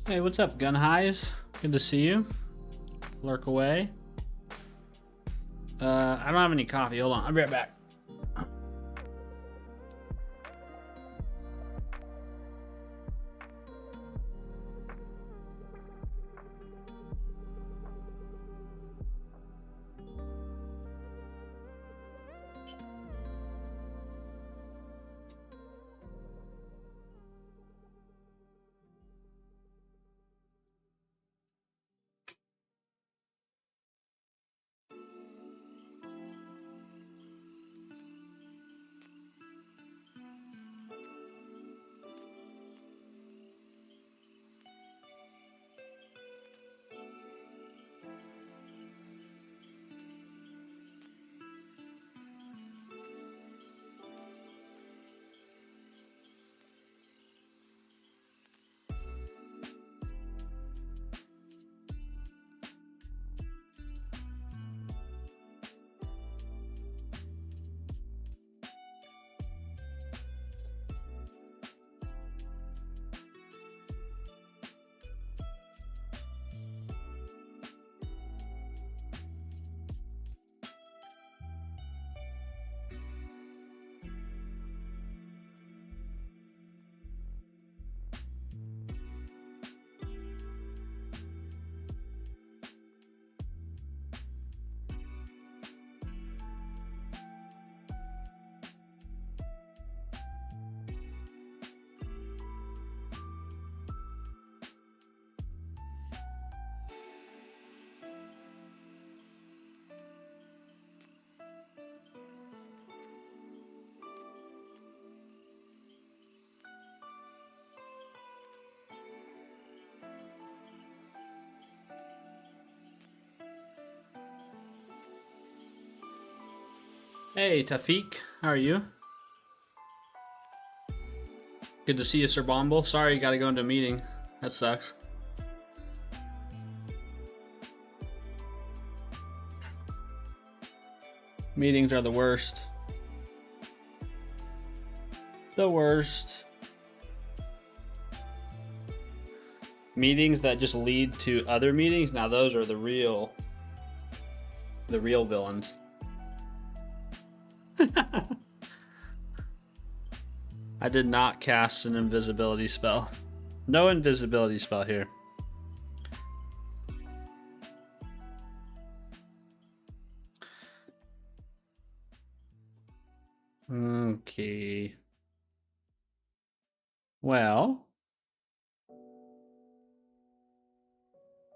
Hey, what's up, Gun Highs? Good to see you. Lurk away. I don't have any coffee. Hold on, I'll be right back. Hey, Tafiq, how are you? Good to see you, Sir Bomble. Sorry you gotta go into a meeting. That sucks. Meetings are the worst. The worst. Meetings that just lead to other meetings, now those are the real villains. I did not cast an invisibility spell. No invisibility spell here. Okay. Well,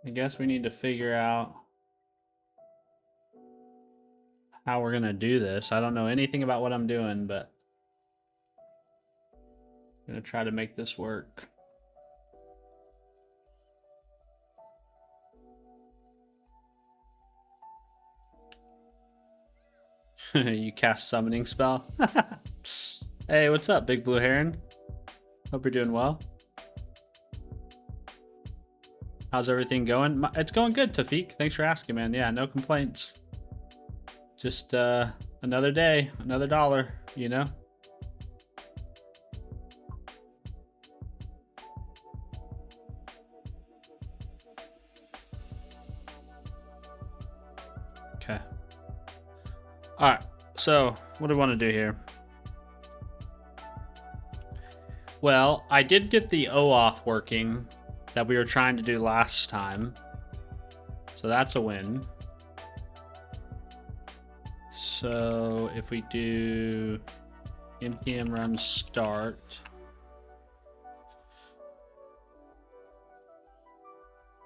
I guess we need to figure out how we're gonna do this. I don't know anything about what I'm doing, but I'm gonna try to make this work. You cast summoning spell? Hey, what's up, Big Blue Heron? Hope you're doing well. How's everything going? It's going good, Tafiq. Thanks for asking, man. Yeah, no complaints. Just another day, another dollar, you know? Okay. Alright, so what do we want to do here? Well, I did get the OAuth working that we were trying to do last time. So that's a win. So if we do npm run start.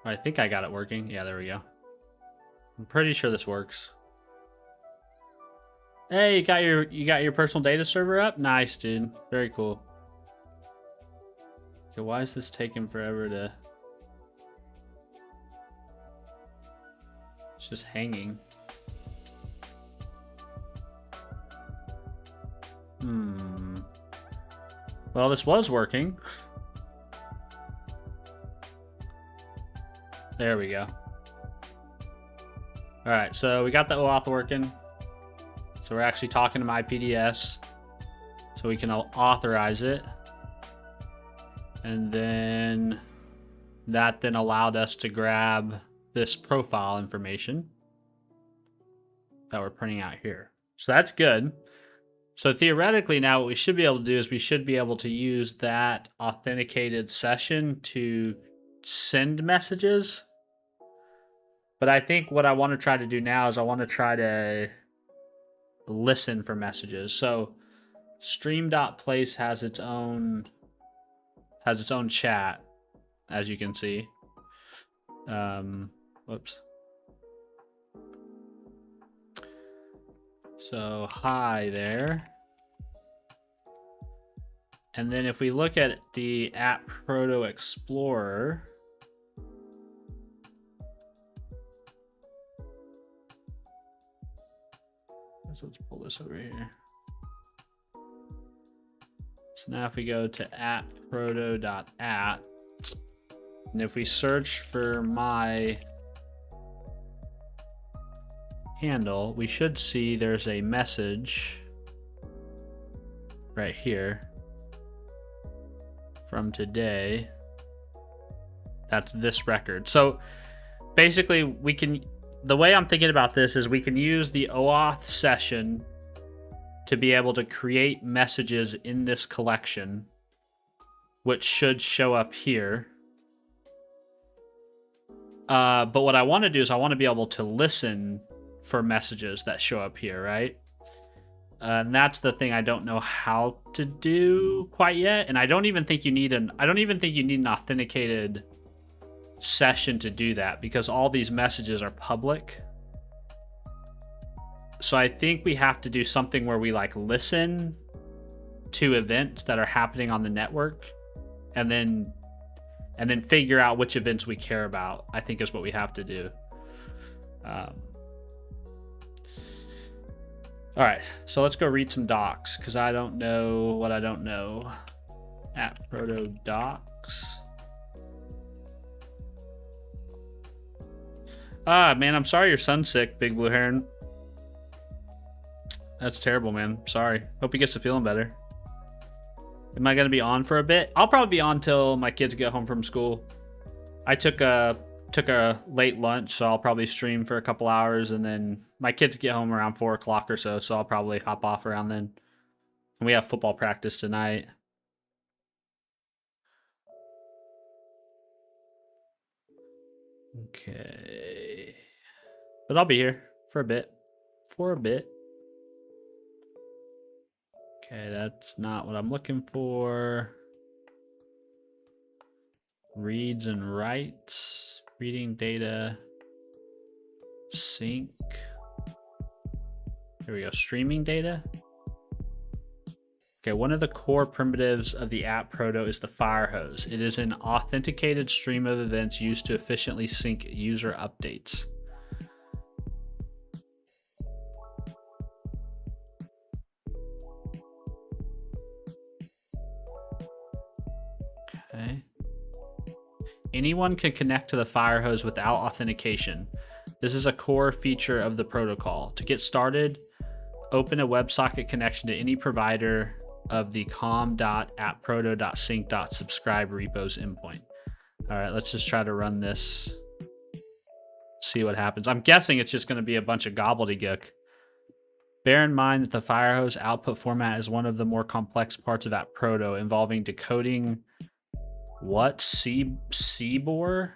I think I got it working. Yeah, there we go. I'm pretty sure this works. Hey, you got your personal data server up? Nice, dude. Very cool. Okay, why is this taking forever to... It's just hanging. Well, this was working. There we go. All right, so we got the OAuth working. So we're actually talking to my PDS, so we can authorize it. And then That then allowed us to grab this profile information that we're printing out here. So that's good. So theoretically now what we should be able to do is we should be able to use that authenticated session to send messages. But I think what I want to try to do now is I want to try to listen for messages. So stream.place has its own chat, as you can see. Whoops. So hi there. And then if we look at the App Proto Explorer, so let's pull this over here. So now if we go to appproto.at, and if we search for my handle, we should see there's a message right here from today. That's this record. So basically we can, the way I'm thinking about this is we can use the OAuth session to be able to create messages in this collection, which should show up here. But what I want to do is I want to be able to listen for messages that show up here, right? And that's the thing I don't know how to do quite yet. And I don't even think you need an authenticated session to do that, because all these messages are public. So I think we have to do something where we like listen to events that are happening on the network and then figure out which events we care about, I think is what we have to do. All right, so let's go read some docs, because I don't know what I don't know. App Proto docs. Ah, man, I'm sorry your son's sick, Big Blue Heron. That's terrible, man. Sorry. Hope he gets to feeling better. Am I going to be on for a bit? I'll probably be on till my kids get home from school. I took a late lunch, so I'll probably stream for a couple hours, and then my kids get home around 4 o'clock or so, so I'll probably hop off around then. And we have football practice tonight. Okay. But I'll be here for a bit. Okay, that's not what I'm looking for. Reads and writes. Reading data. Sync. Here we go. Streaming data. Okay, one of the core primitives of the app proto is the fire hose. It is an authenticated stream of events used to efficiently sync user updates. Okay. Anyone can connect to the fire hose without authentication. This is a core feature of the protocol. To get started, open a WebSocket connection to any provider of the com.appproto.sync.subscribe repos endpoint. All right, let's just try to run this. See what happens. I'm guessing it's just going to be a bunch of gobbledygook. Bear in mind that the firehose output format is one of the more complex parts of AppProto, involving decoding what? CBOR?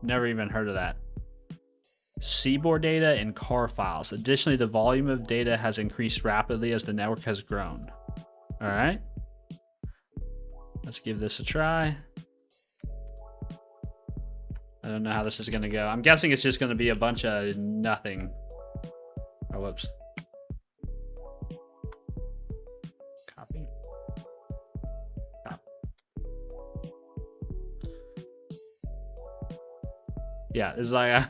Never even heard of that. CBOR data and car files. Additionally, the volume of data has increased rapidly as the network has grown. All right. Let's give this a try. I don't know how this is going to go. I'm guessing it's just going to be a bunch of nothing. Oh, whoops. Copy. Yeah, it's like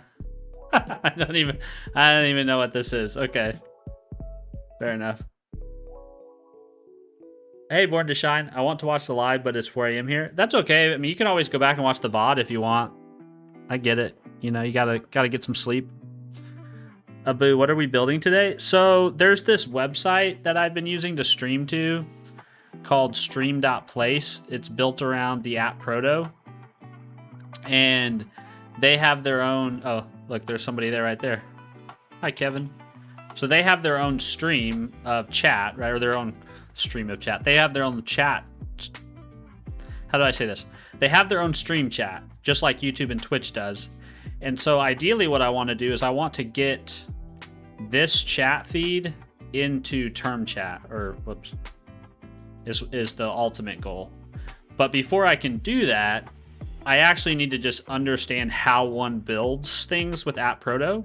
I don't even know what this is. Okay. Fair enough. Hey, Born to Shine. I want to watch the live, but it's 4 a.m. here. That's okay. I mean, you can always go back and watch the VOD if you want. I get it. You know, you gotta get some sleep. Abu, what are we building today? So there's this website that I've been using to stream to called stream.place. It's built around the app Proto. And they have their own, oh, look, there's somebody there right there. Hi, Kevin. So they have their own stream of chat, right? Or their own stream of chat. They have their own chat. How do I say this? They have their own stream chat, just like YouTube and Twitch does. And so ideally what I want to do is I want to get this chat feed into term chat, or whoops, is the ultimate goal. But before I can do that, I actually need to just understand how one builds things with App Proto.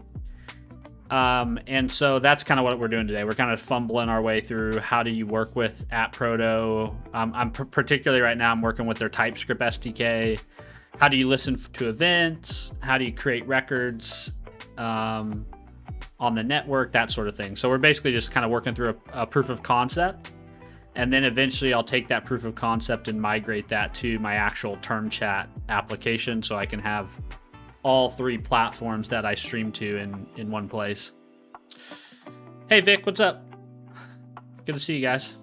And so that's kind of what we're doing today. We're kind of fumbling our way through how do you work with App Proto. I'm particularly right now, I'm working with their TypeScript SDK. How do you listen to events? How do you create records on the network? That sort of thing. So we're basically just kind of working through a proof of concept. And then eventually I'll take that proof of concept and migrate that to my actual term chat application so I can have all three platforms that I stream to in one place. Hey Vic, what's up? Good to see you guys.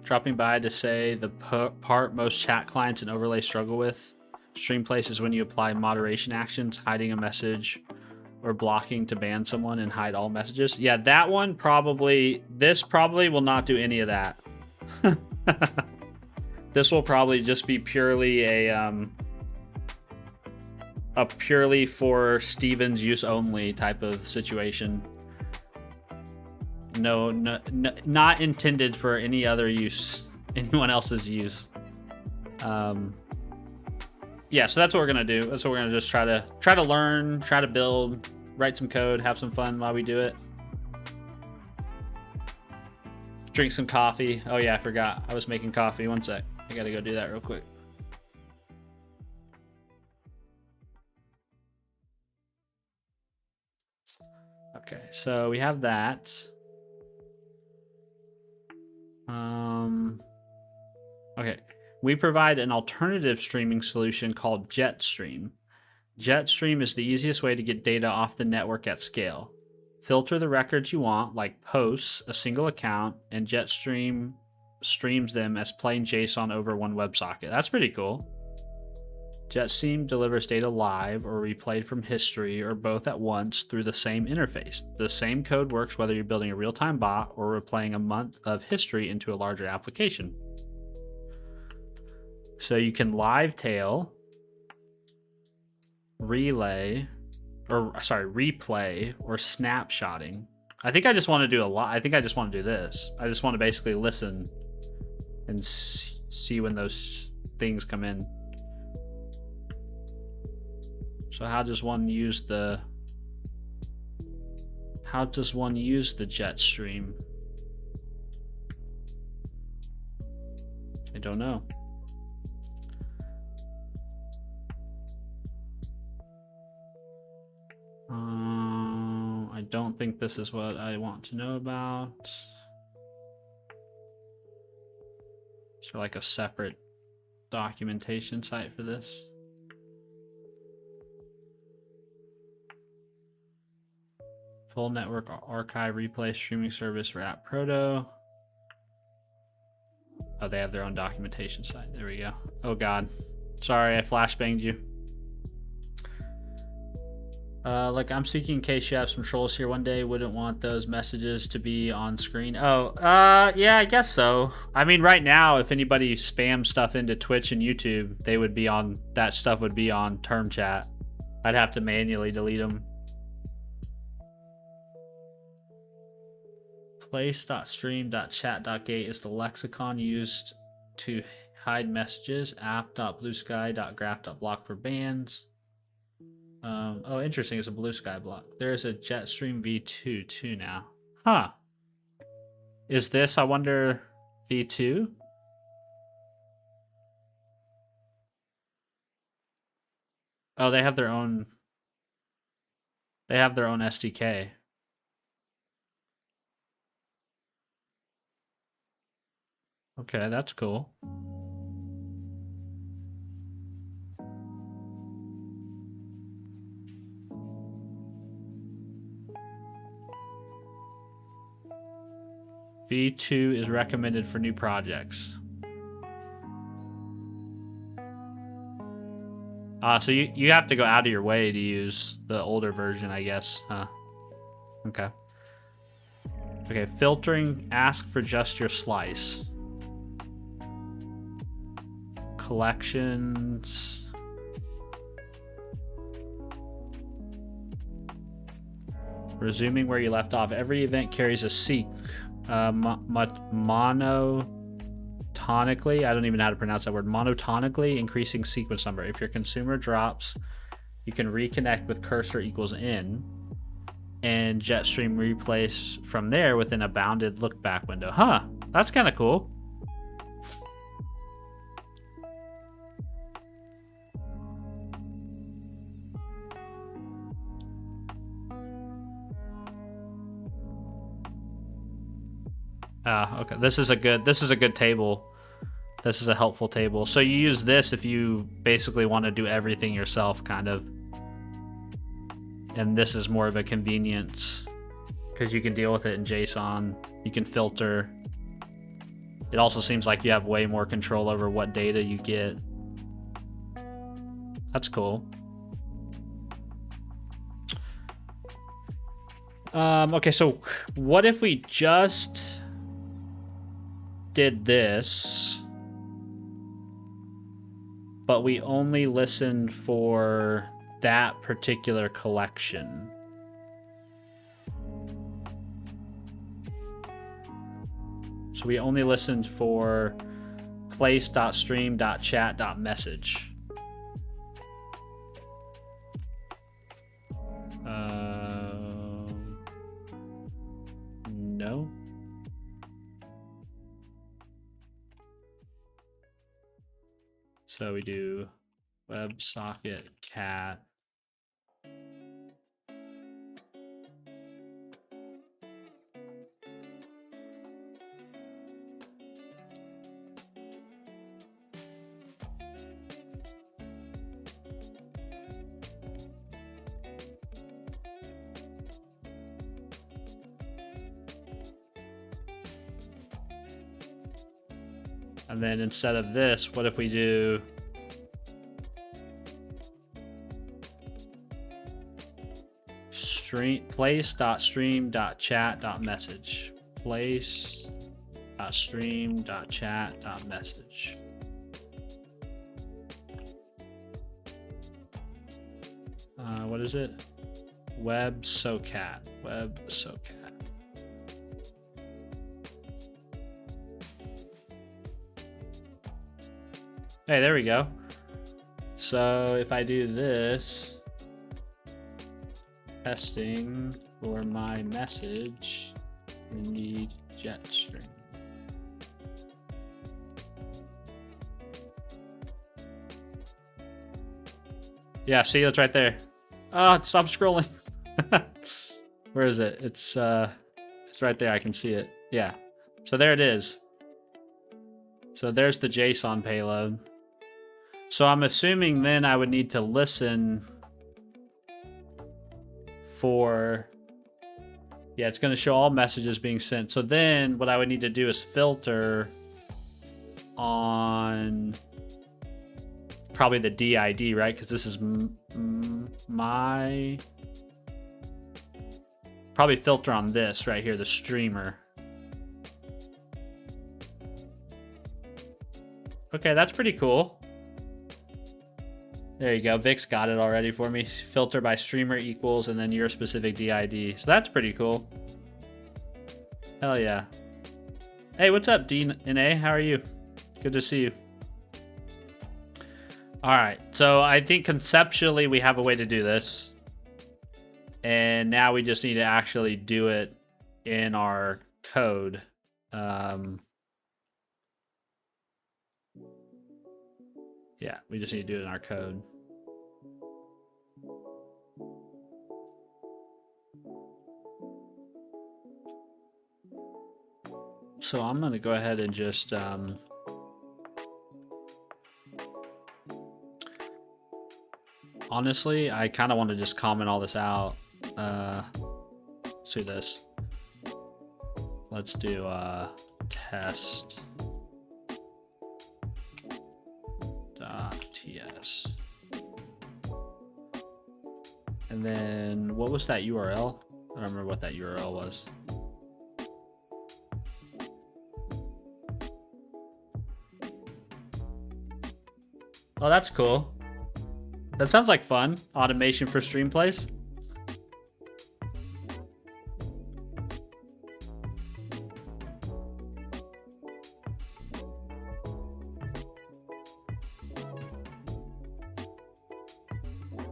Dropping by to say the part most chat clients and overlay struggle with stream.place is when you apply moderation actions, hiding a message or blocking to ban someone and hide all messages. Yeah, that one probably, this probably will not do any of that. This will probably just be purely a purely for Steven's use only type of situation. No, not intended for any other use, anyone else's use. Yeah, so that's what we're gonna do. That's what we're gonna just try to learn, try to build, write some code, have some fun while we do it. Drink some coffee. Oh yeah, I forgot. I was making coffee. One sec. I gotta go do that real quick. Okay, so we have that. Okay, we provide an alternative streaming solution called Jetstream. Jetstream is the easiest way to get data off the network at scale. Filter the records you want, like posts, a single account, and Jetstream streams them as plain JSON over one WebSocket. That's pretty cool. Jetstream delivers data live or replayed from history or both at once through the same interface. The same code works whether you're building a real-time bot or replaying a month of history into a larger application. So you can live tail, replay, or snapshotting. I think I just want to do a lot. I think I just want to do this. I just want to basically listen and see when those things come in. So how does one use the Jetstream? I don't know. I don't think this is what I want to know about. Is there like a separate documentation site for this? Full network archive replay streaming service for App Proto. Oh, they have their own documentation site. There we go. Oh God, sorry, I flashbanged you. Like I'm speaking in case you have some trolls here one day. Wouldn't want those messages to be on screen. Oh, yeah, I guess so. I mean, right now, if anybody spams stuff into Twitch and YouTube, they would be on, that stuff would be on term chat. I'd have to manually delete them. Place.stream.chat.gate is the lexicon used to hide messages. App.bluesky.graph.block for bans. Oh, interesting. It's a blue sky block. There's a Jetstream v2 too now. Huh. Is this, I wonder, v2? Oh, they have their own. They have their own SDK. Okay, that's cool. V2 is recommended for new projects. So you have to go out of your way to use the older version, I guess, huh? Okay. Okay, filtering, ask for just your slice. Collections. Resuming where you left off. Every event carries a monotonically, I don't even know how to pronounce that word, monotonically increasing sequence number. If your consumer drops, you can reconnect with cursor equals in and Jetstream replace from there within a bounded look back window. Huh, that's kind of cool. Okay, this is a good table. This is a helpful table. So you use this if you basically want to do everything yourself, kind of. And this is more of a convenience because you can deal with it in JSON. You can filter. It also seems like you have way more control over what data you get. That's cool. Okay, so what if we just did this, but we only listened for that particular collection? So we only listened for place.stream.chat.message. No. So we do WebSocket cat. And then instead of this, what if we do place.stream.chat.message? Place.stream.chat.message. What is it? WebSocat. WebSocat. Hey, there we go. So if I do this, testing for my message, we need Jetstream. Yeah, see, it's right there. Oh, stop scrolling. Where is it? It's right there. I can see it. Yeah. So there it is. So there's the JSON payload. So I'm assuming then I would need to listen for, yeah, it's going to show all messages being sent. So then what I would need to do is filter on probably the DID, right? Because this is my, probably filter on this right here, the streamer. Okay, that's pretty cool. There you go. Vic's got it already for me. Filter by streamer equals and then your specific DID. So that's pretty cool. Hell yeah. Hey, what's up, DNA? How are you? Good to see you. All right. So I think conceptually we have a way to do this. And now we just need to actually do it in our code. Yeah, we just need to do it in our code. So I'm going to go ahead and just honestly, I kind of want to just comment all this out. Let's do this. Let's do test. .ts. And then what was that URL? I don't remember what that URL was. Oh, that's cool. That sounds like fun. Automation for stream.place.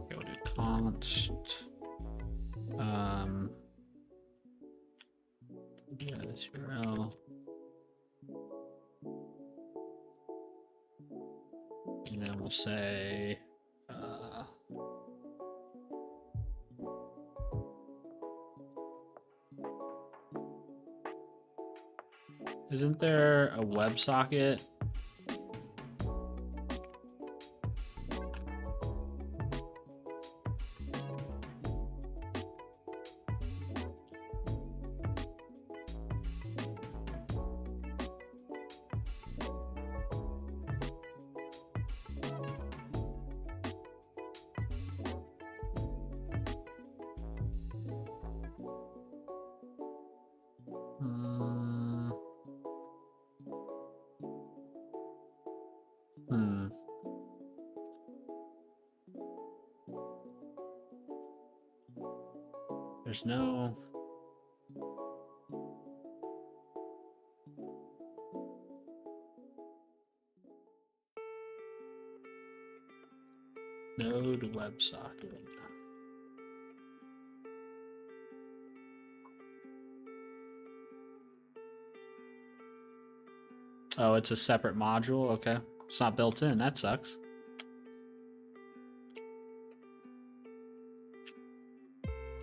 Go to const. Yeah, this URL. And then we'll say, isn't there a WebSocket? There's no. Node WebSocket. Oh, it's a separate module. Okay. It's not built in. That sucks.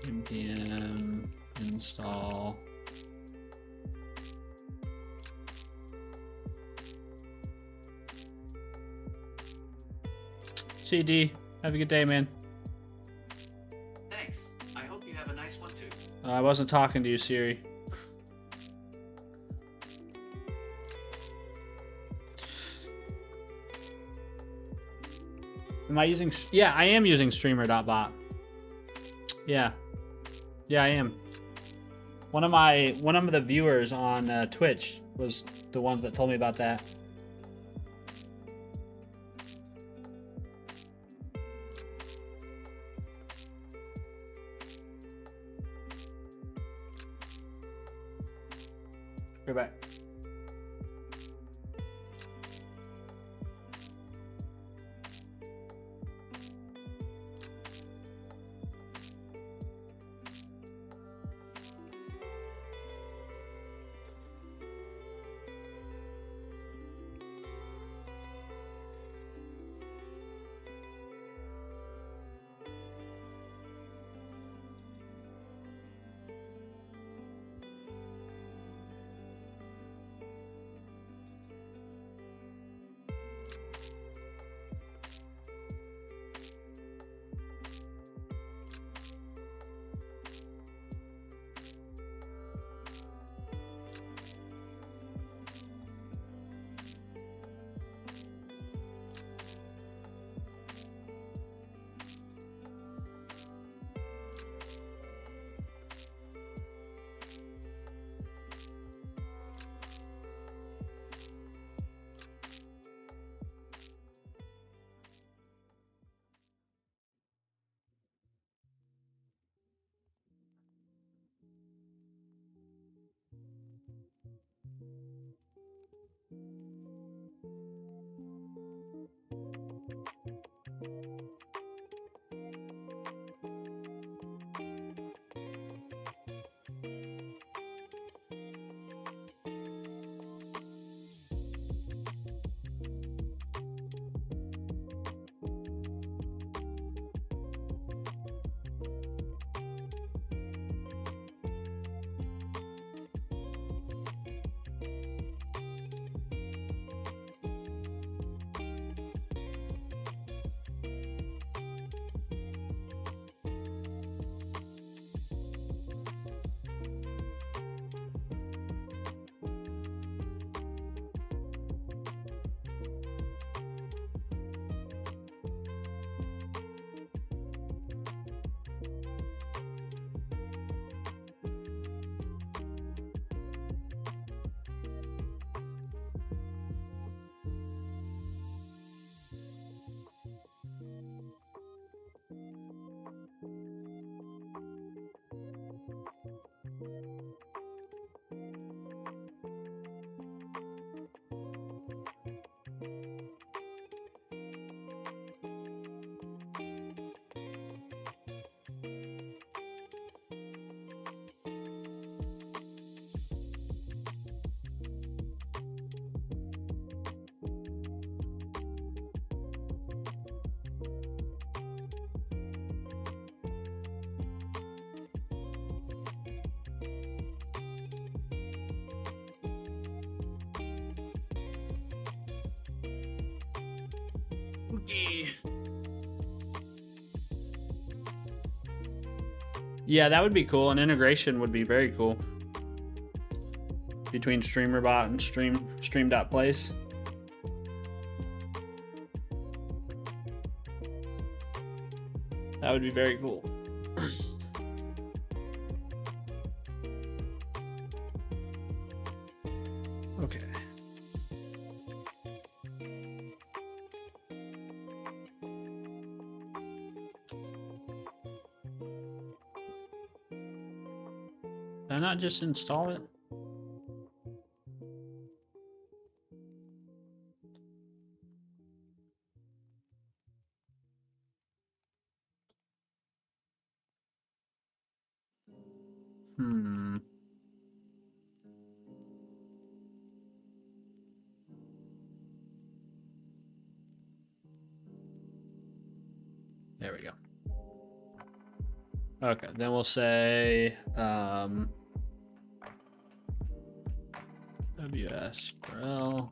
npm install. CD, have a good day, man. Thanks. I hope you have a nice one too. I wasn't talking to you, Siri. Am I using? Yeah, I am using streamer.bot. Yeah, I am. One of the viewers on Twitch was the ones that told me about that. Right back. Yeah, that would be cool. An integration would be very cool between StreamerBot and stream.place. That would be very cool. Okay. Did I not just install it? There we go. Okay, then we'll say WSRL.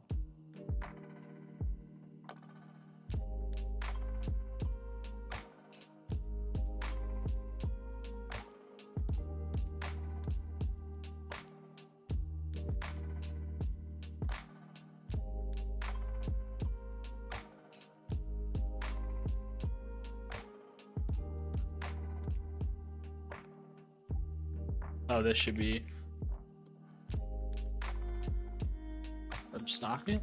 Oh, this should be WebSocket.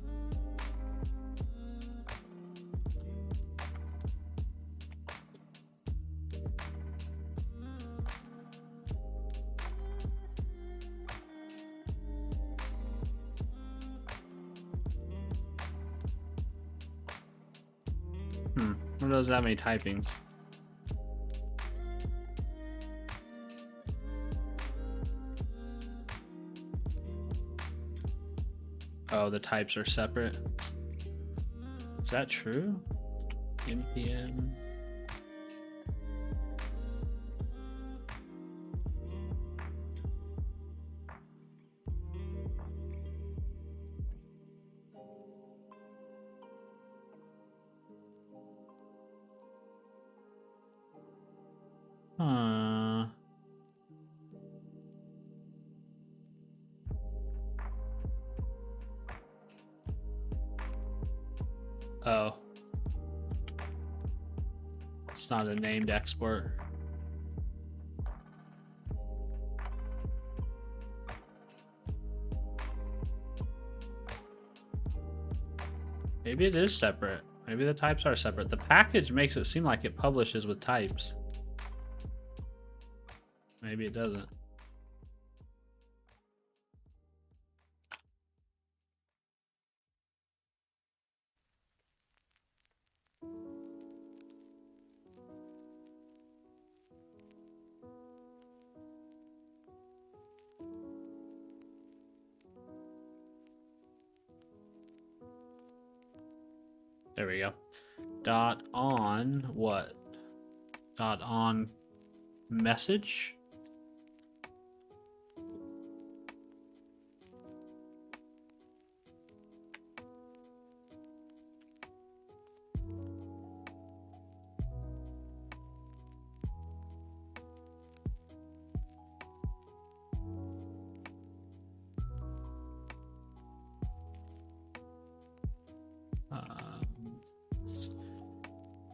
What does that many typings? Oh, the types are separate. Is that true? npm. Oh. It's not a named export. Maybe it is separate. Maybe the types are separate. The package makes it seem like it publishes with types. Maybe it doesn't. There we go. Dot on what? Dot on message?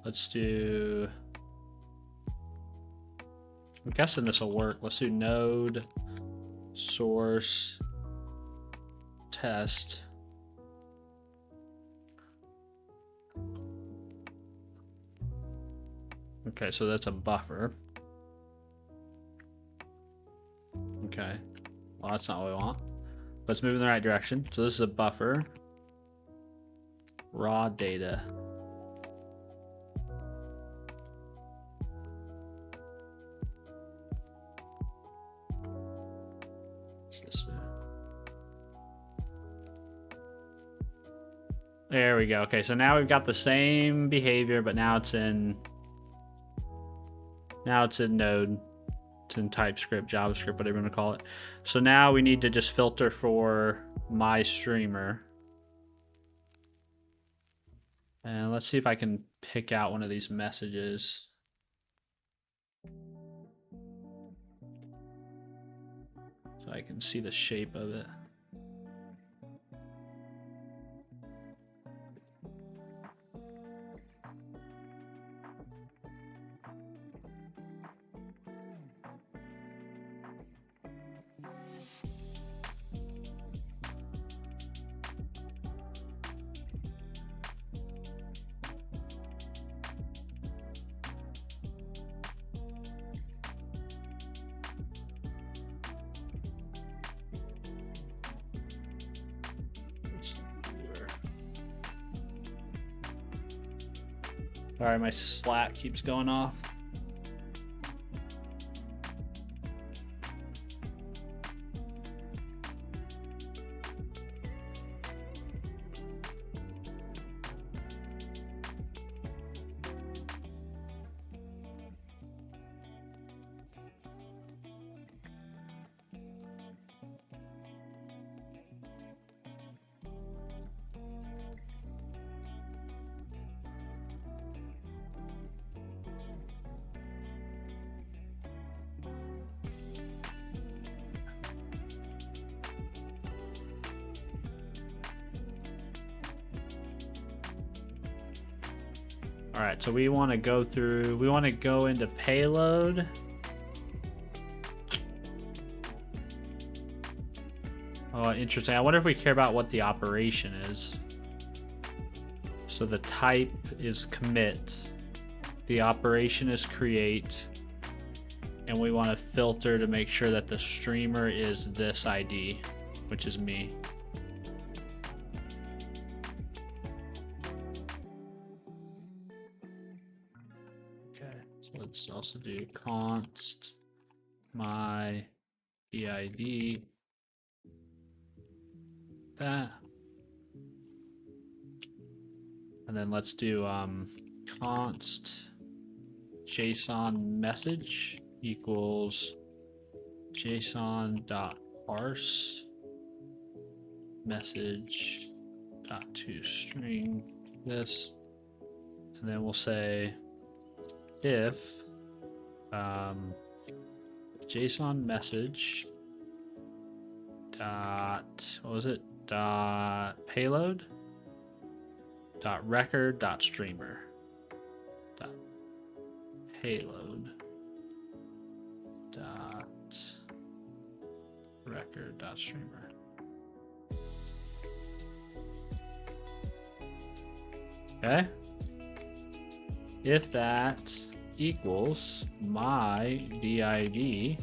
Let's do, I'm guessing this will work. Let's do node source test. Okay, so that's a buffer. Okay, well, that's not what we want. Let's move in the right direction. So this is a buffer. Raw data. There we go. Okay, so now we've got the same behavior, but now it's in Node. It's in TypeScript, JavaScript, whatever you want to call it. So now we need to just filter for my streamer. And let's see if I can pick out one of these messages. So I can see the shape of it. Sorry, my Slack keeps going off. All right, so we want to go through, we want to go into payload. Oh, interesting. I wonder if we care about what the operation is. So the type is commit, the operation is create, and we want to filter to make sure that the streamer is this ID, which is me. Let's also do const my EID, that, and then let's do const JSON message equals JSON.parse message to string this, and then we'll say if JSON message dot, what was it, dot payload dot record dot streamer dot payload dot record dot streamer. Okay, if that equals my DID,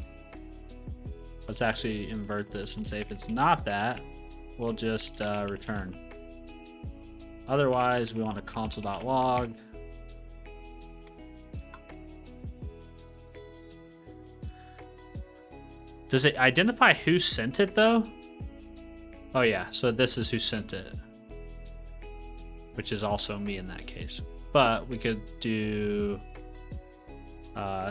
let's actually invert this and say if it's not that, we'll just return. Otherwise, we want a console.log. Does it identify who sent it though? Oh yeah, so this is who sent it, which is also me in that case. But we could do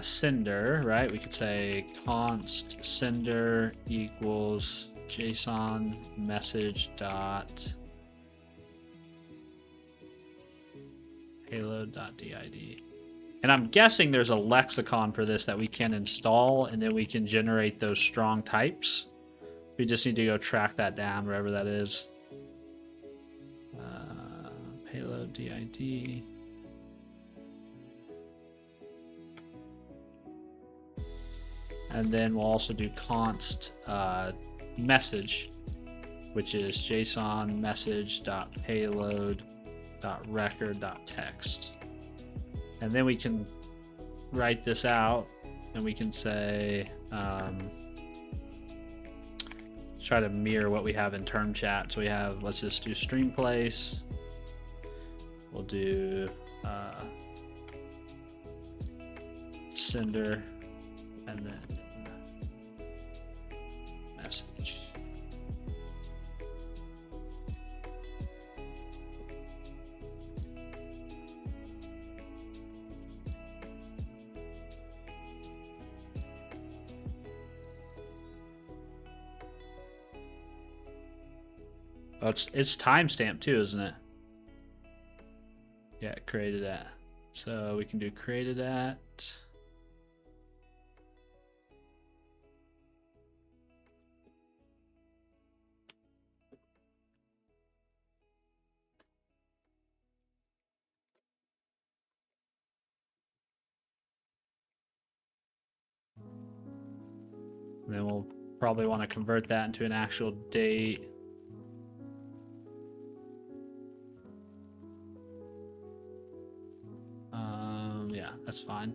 sender, right? We could say const sender equals JSON message dot payload dot DID. And I'm guessing there's a lexicon for this that we can install, and then we can generate those strong types. We just need to go track that down wherever that is. Payload DID. And then we'll also do const message, which is JSON message dot payload dot record dot text. And then we can write this out, and we can say try to mirror what we have in term chat. So we have, let's just do stream.place. We'll do sender and then message. Oh, it's timestamped too, isn't it? Yeah, created at. So we can do created at. And then we'll probably want to convert that into an actual date. Yeah, that's fine.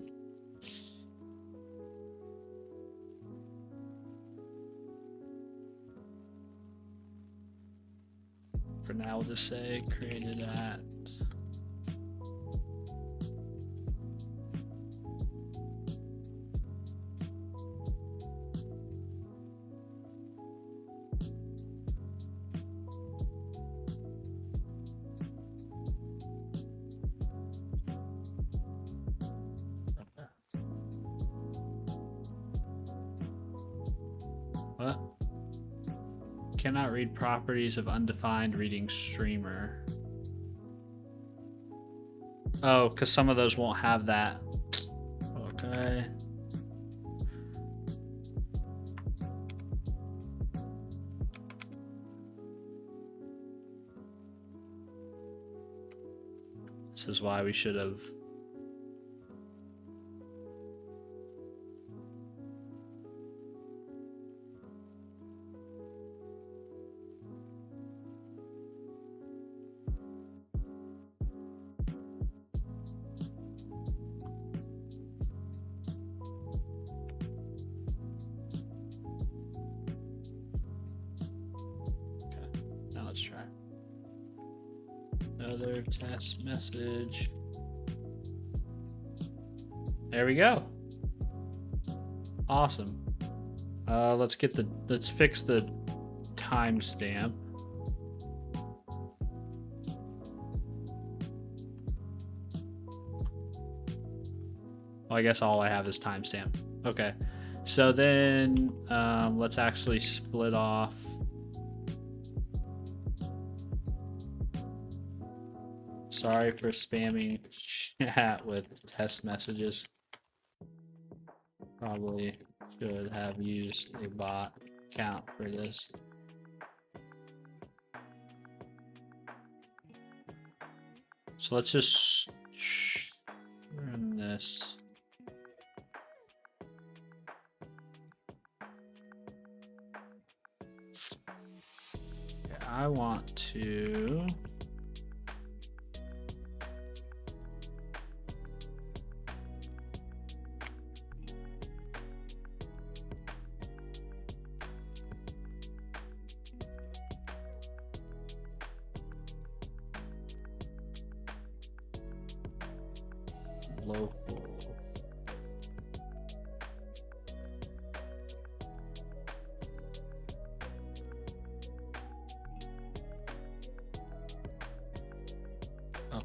For now, we'll just say created at. What? Cannot read properties of undefined reading streamer. Oh, because some of those won't have that. Okay. This is why we should have. Now let's try. Another test message. There we go. Awesome. Let's fix the timestamp. Well, I guess all I have is timestamp. Okay. So then let's actually split off. Sorry for spamming chat with test messages. Probably should have used a bot account for this. So let's just run this. Okay, I want to. Local. Oh.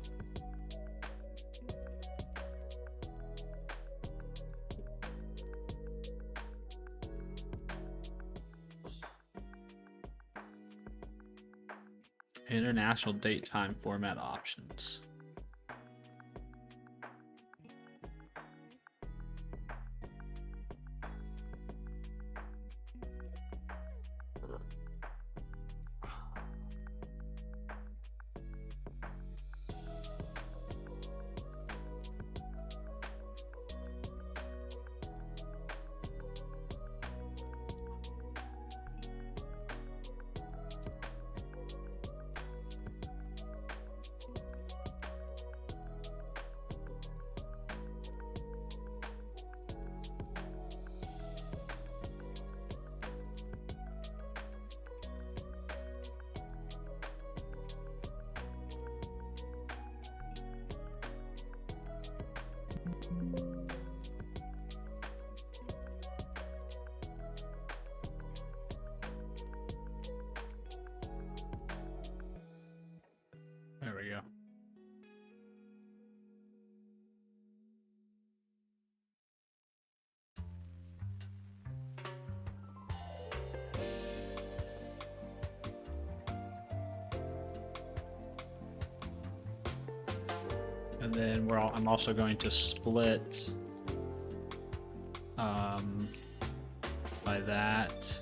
International date time format options. And then I'm also going to split by that.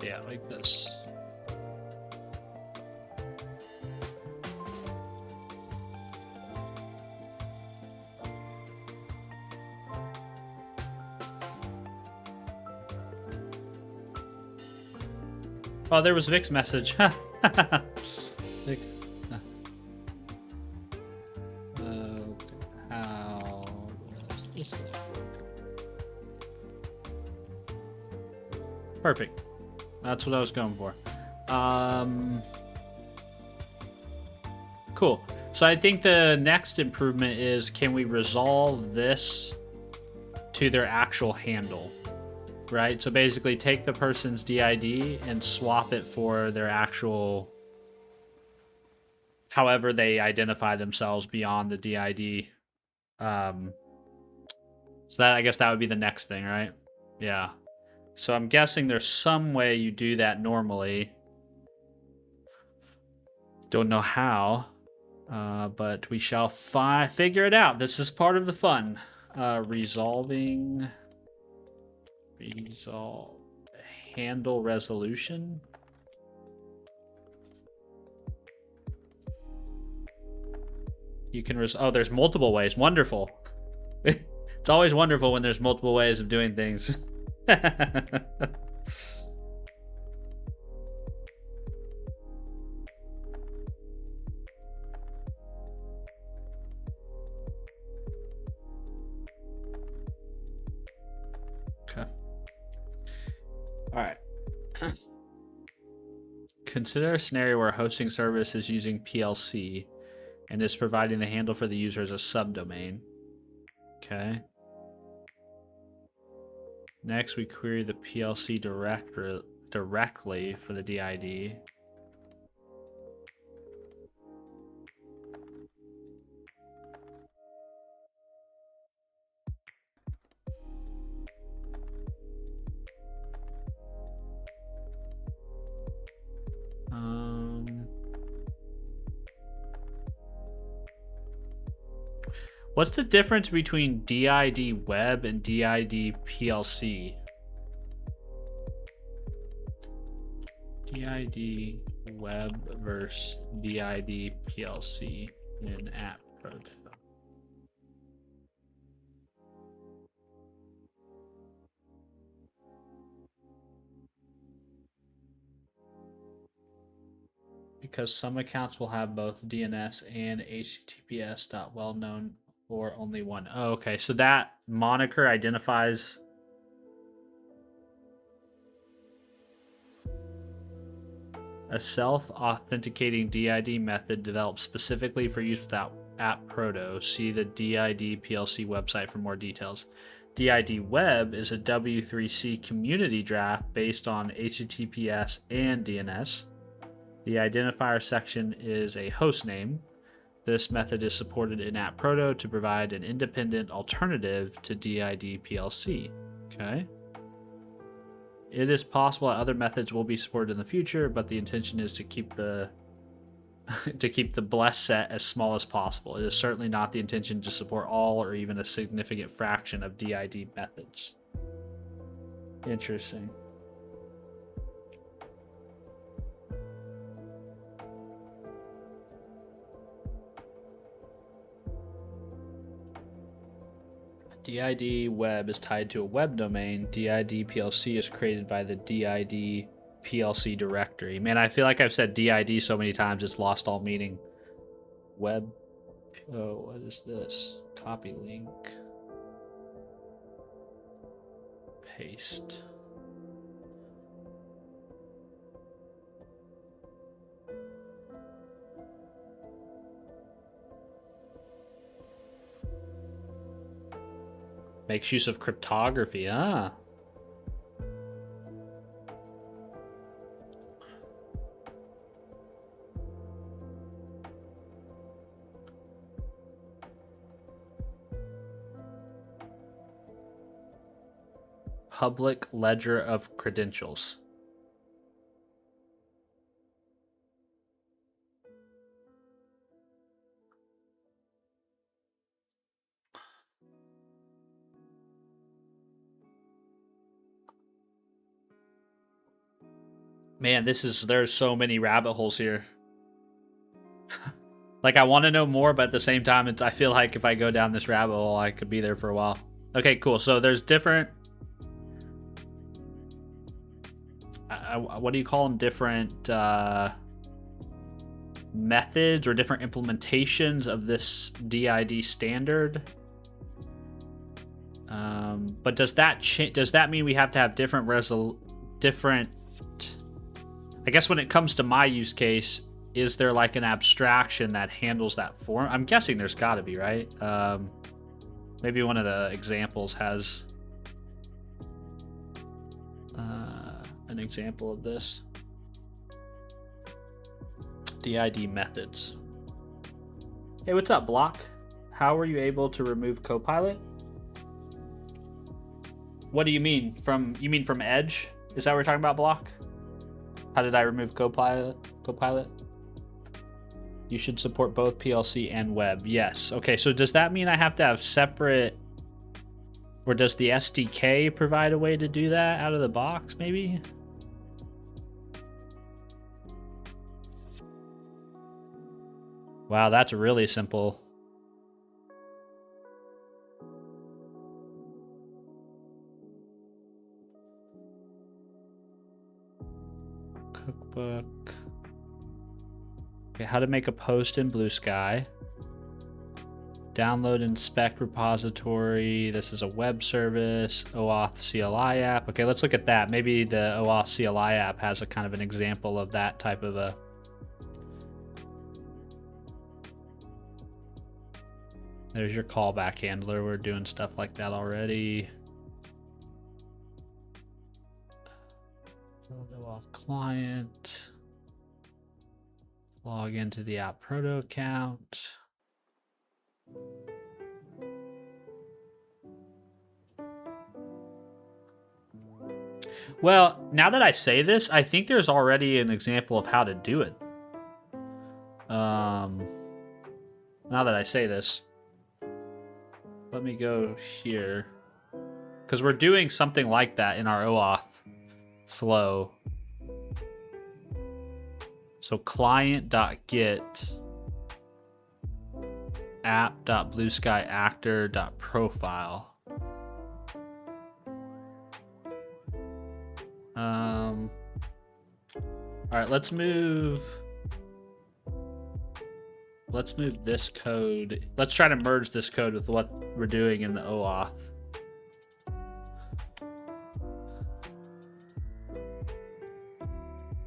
Yeah, like this. Oh, there was Vic's message. Vic. How does this look? Perfect. That's what I was going for. Cool. So I think the next improvement is, can we resolve this to their actual handle? Right? So basically take the person's DID and swap it for their actual, however they identify themselves beyond the DID. So that, I guess that would be the next thing, right? Yeah. So I'm guessing there's some way you do that normally. Don't know how, but we shall figure it out. This is part of the fun. Resolve handle resolution. You can oh, there's multiple ways. Wonderful. It's always wonderful when there's multiple ways of doing things. Okay. All right. Consider a scenario where a hosting service is using PLC and is providing the handle for the user as a subdomain. Okay. Next, we query the PLC directly for the DID. What's the difference between DID web and DID PLC? DID web versus DID PLC in app proto. Because some accounts will have both DNS and HTTPS.well-known or only one. Oh, okay. So that moniker identifies a self-authenticating DID method developed specifically for use with app proto. See the DID PLC website for more details. DID web is a W3C community draft based on HTTPS and DNS. The identifier section is a host name. This method is supported in app proto to provide an independent alternative to DID PLC. Okay. It is possible that other methods will be supported in the future, but the intention is to keep the bless set as small as possible. It is certainly not the intention to support all or even a significant fraction of DID methods. Interesting. DID web is tied to a web domain. DID PLC is created by the DID PLC directory. Man, I feel like I've said DID so many times it's lost all meaning. web. Oh, what is this? Copy link. Paste. Makes use of cryptography, ah. Public ledger of credentials. Man, there's so many rabbit holes here. Like, I want to know more, but at the same time, I feel like if I go down this rabbit hole, I could be there for a while. Okay, cool. So there's different... what do you call them? Different methods or different implementations of this DID standard. But does that mean we have to have different I guess when it comes to my use case, is there like an abstraction that handles that form? I'm guessing there's got to be, right? Maybe one of the examples has an example of this. DID methods. Hey, what's up, Block? How were you able to remove Copilot? What do you mean? You mean from Edge? Is that what we're talking about, Block? How did I remove Copilot? You should support both PLC and web. Yes. Okay, so does that mean I have to have separate... Or does the SDK provide a way to do that out of the box, maybe? Wow, that's really simple. Cookbook. Okay, how to make a post in Blue Sky. Download inspect repository. This is a web service. OAuth CLI app. Okay, let's look at that. Maybe the OAuth CLI app has a kind of an example of that type of a... There's your callback handler. We're doing stuff like that already. OAuth client. Log into the app proto account. Well, now that I say this, I think there's already an example of how to do it. Now that I say this, let me go here, because we're doing something like that in our OAuth flow. So client.get app.blueskyactor.profile. All right, let's move this code. Let's try to merge this code with what we're doing in the OAuth.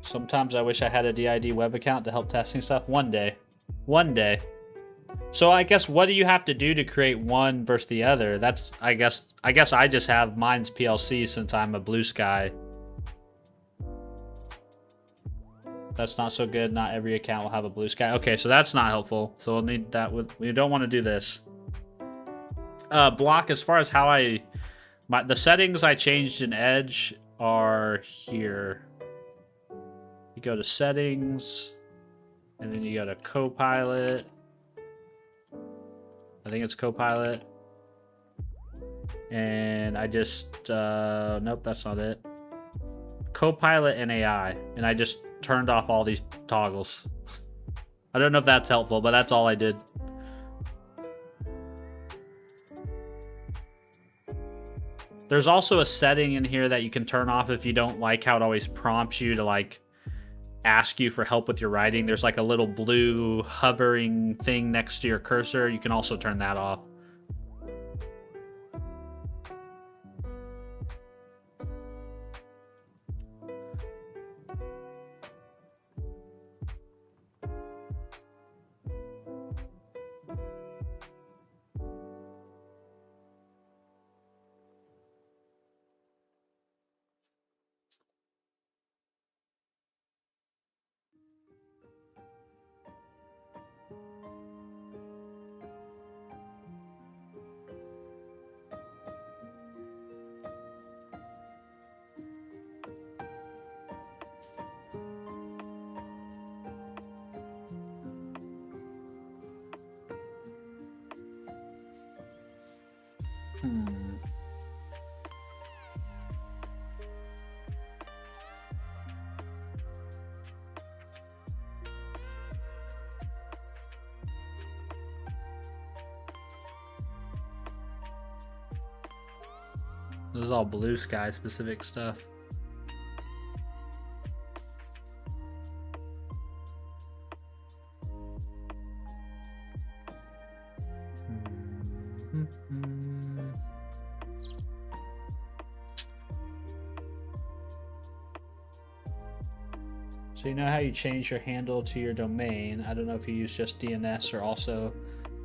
Sometimes I wish I had a DID web account to help testing stuff. One day. So I guess what do you have to do to create one versus the other? That's I guess I just have mine's PLC since I'm a Blue Sky. That's not so good. Not every account will have a Blue Sky. Okay, so that's not helpful. So we'll need that we don't want to do this. Block, as far as how the settings I changed in Edge are here. You go to settings, and then you go to Copilot. I think it's Copilot. And I just, nope, that's not it. Copilot and AI. And I just turned off all these toggles. I don't know if that's helpful, but that's all I did. There's also a setting in here that you can turn off if you don't like how it always prompts you to like ask you for help with your writing, there's like a little blue hovering thing next to your cursor. You can also turn that off. This is all Blue Sky specific stuff. So you know how you change your handle to your domain. I don't know if you use just DNS or also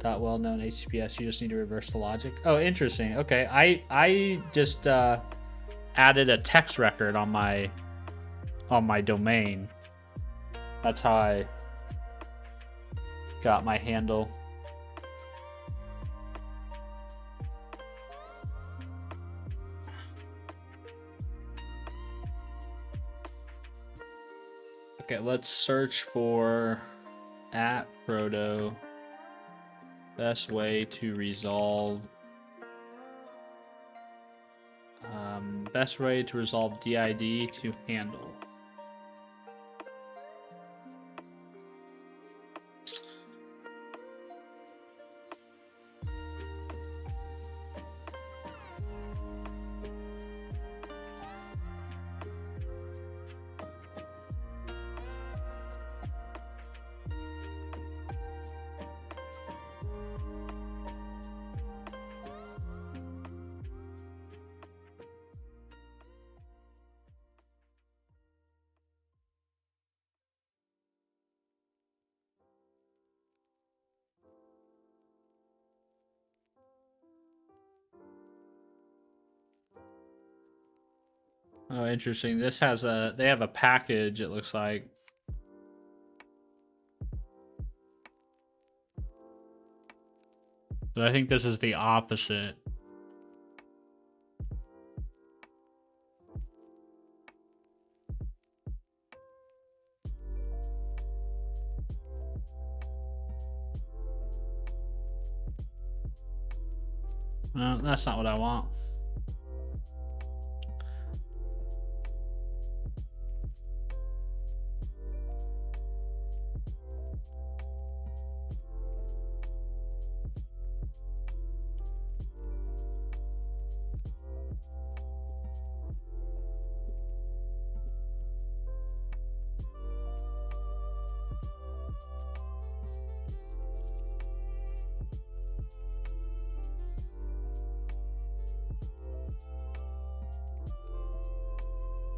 .well-known HTTPS. You just need to reverse the logic. Oh, interesting. Okay, I just added a text record on my domain. That's how I got my handle. Okay, let's search for @proto. Best way to resolve. Best way to resolve DID to handle. Oh, interesting. This has they have a package, it looks like. But I think this is the opposite. No, that's not what I want.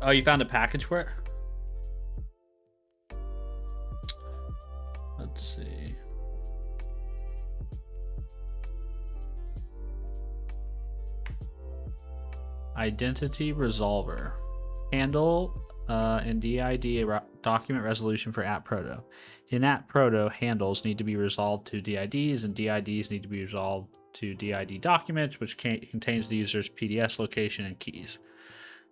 Oh, you found a package for it? Let's see. Identity Resolver. Handle and DID document resolution for @proto. In @proto, handles need to be resolved to DIDs, and DIDs need to be resolved to DID documents, which contains the user's PDS location and keys.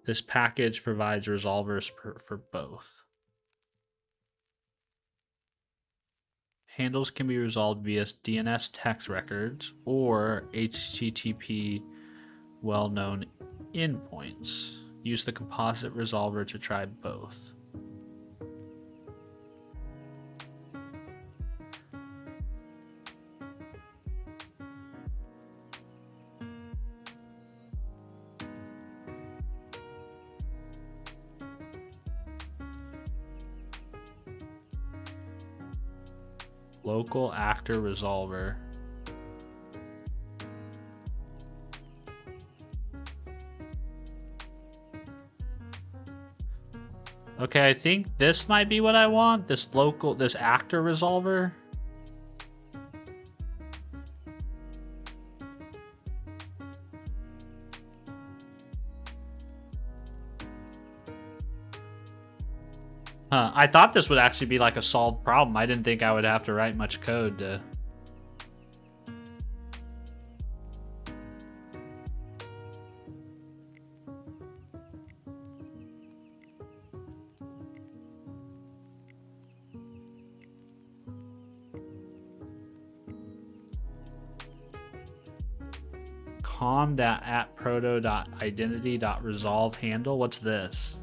This package provides resolvers for both. Handles can be resolved via DNS text records or HTTP well-known endpoints. Use the composite resolver to try both. Local actor resolver. Okay, I think this might be what I want. This actor resolver. Huh, I thought this would actually be like a solved problem. I didn't think I would have to write much code to... com.@proto.identity.resolve handle. What's this?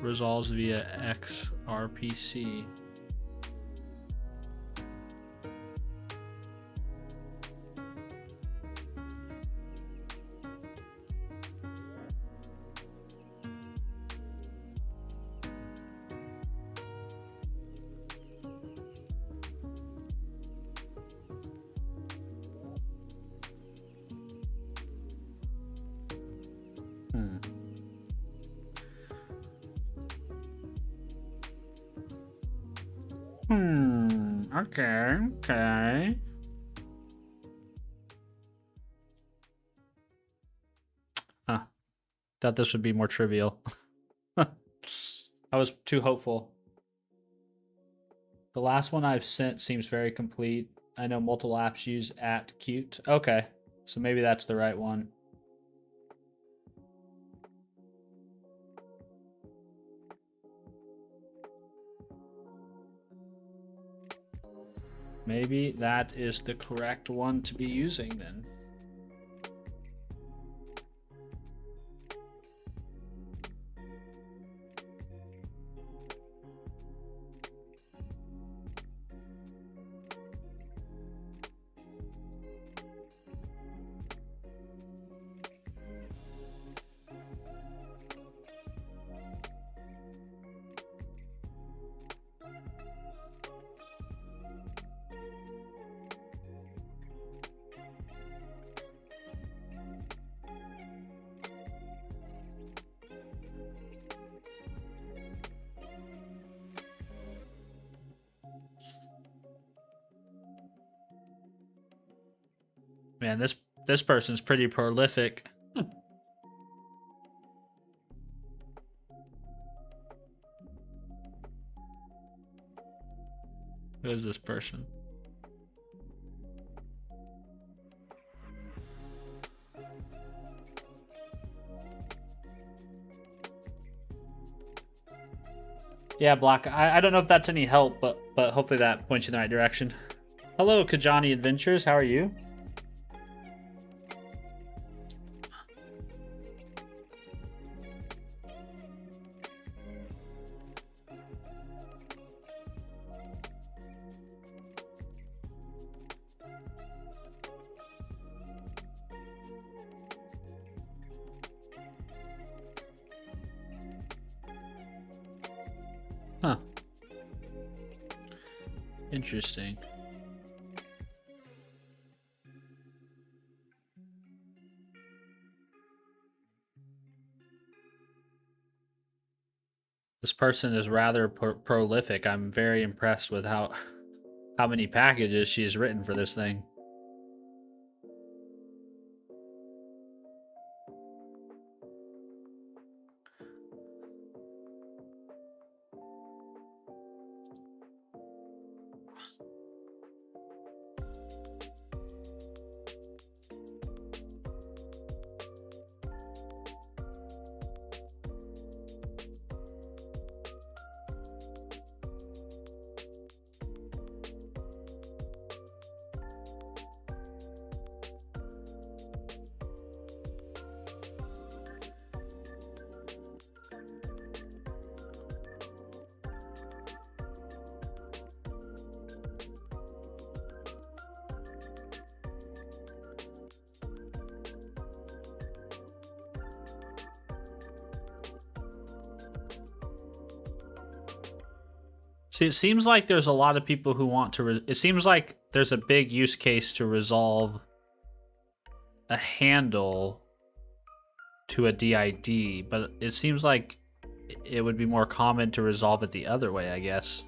Resolves via XRPC. Okay. Huh. Thought this would be more trivial. I was too hopeful. The last one I've sent seems very complete. I know multiple apps use @cute. Okay, so maybe that's the right one. Maybe that is the correct one to be using then. Man, this person's pretty prolific. Who is this person? Yeah, Block. I don't know if that's any help, but hopefully that points you in the right direction. Hello, Kajani Adventures. How are you? Huh. Interesting. This person is rather prolific. I'm very impressed with how many packages she has written for this thing. See, it seems like there's a lot of people who want to. It seems like there's a big use case to resolve a handle to a DID, but it seems like it would be more common to resolve it the other way, I guess.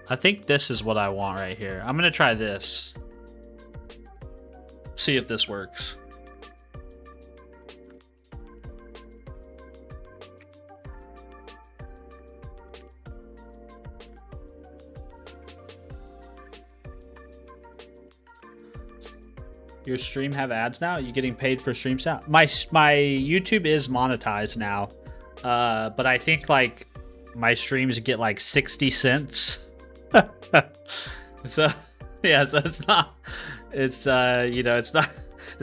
I think this is what I want right here. I'm gonna try this. See if this works. Your stream have ads now? Are you getting paid for streams now? My YouTube is monetized now, but I think like my streams get like 60 cents. So yeah, so it's not, it's you know, it's not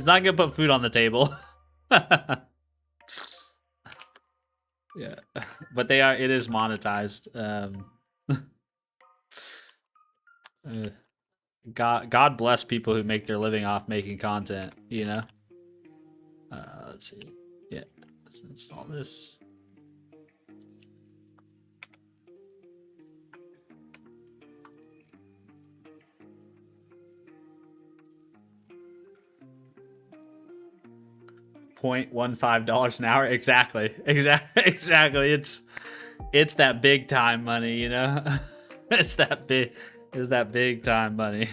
gonna put food on the table. Yeah, but it is monetized. God bless people who make their living off making content, you know? Let's see. Yeah, let's install this. $0.15 an hour. Exactly. Exactly. It's that big time money, you know? It's that big time money.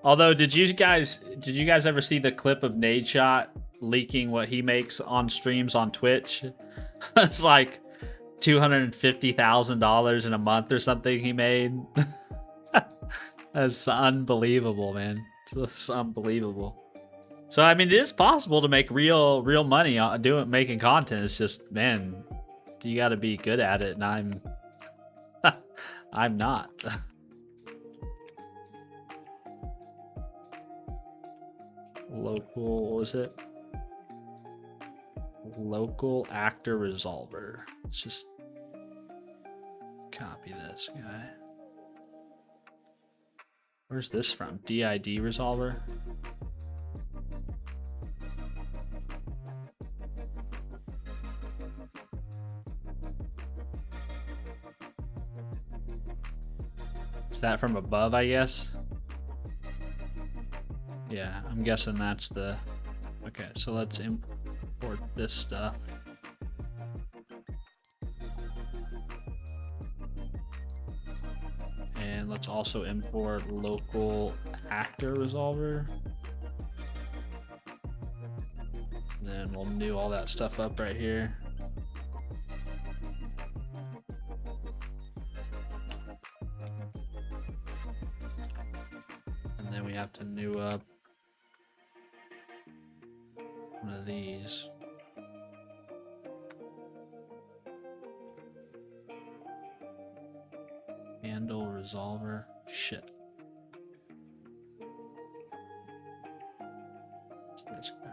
Although, did you guys ever see the clip of Nadeshot leaking what he makes on streams on Twitch? It's like $250,000 in a month or something he made. That's unbelievable, man. It's unbelievable. So I mean, it is possible to make real money making content. It's just, man, you got to be good at it, and I'm not. Local, what was it? Local actor resolver. Let's just copy this guy. Where's this from? DID resolver? Is that from above, I guess? Yeah, I'm guessing that's the... Okay, so let's import this stuff. And let's also import local actor resolver. Then we'll new all that stuff up right here. And then we have to new up one of these. Handle resolver. Shit. What's this guy?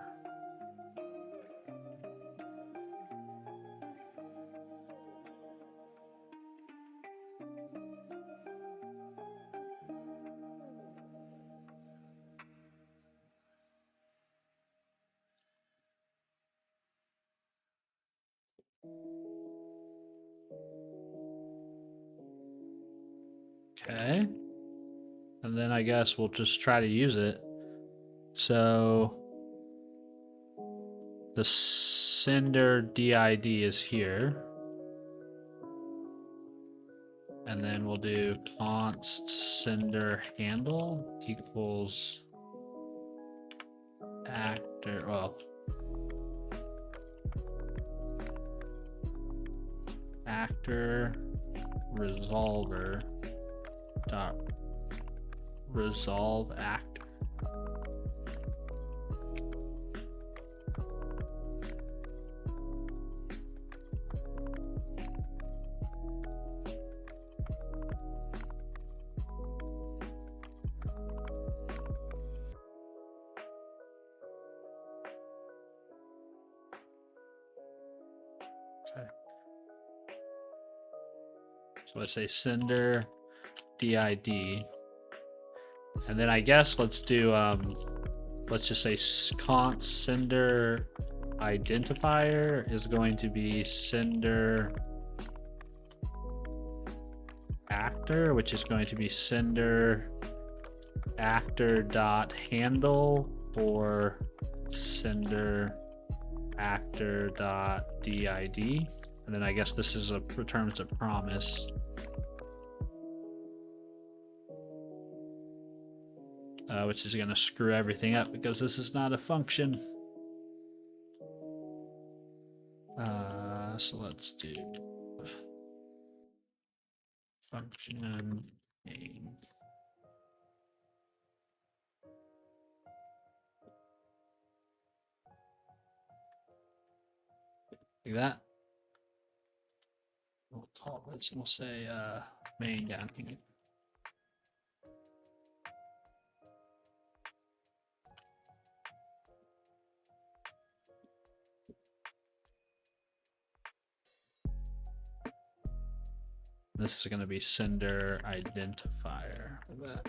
Okay. And then I guess we'll just try to use it. So the sender DID is here. And then we'll do const sender handle equals actor, well, actor resolver dot resolve actor. Okay. So let's say sender DID. And then I guess let's do let's just say const sender identifier is going to be sender actor, which is going to be sender actor dot handle or sender actor dot did, and then I guess this is a returns a promise. Which is going to screw everything up because this is not a function. So let's do function name. Like that. We'll call this, we'll say main down here. This is going to be sender identifier. Like that.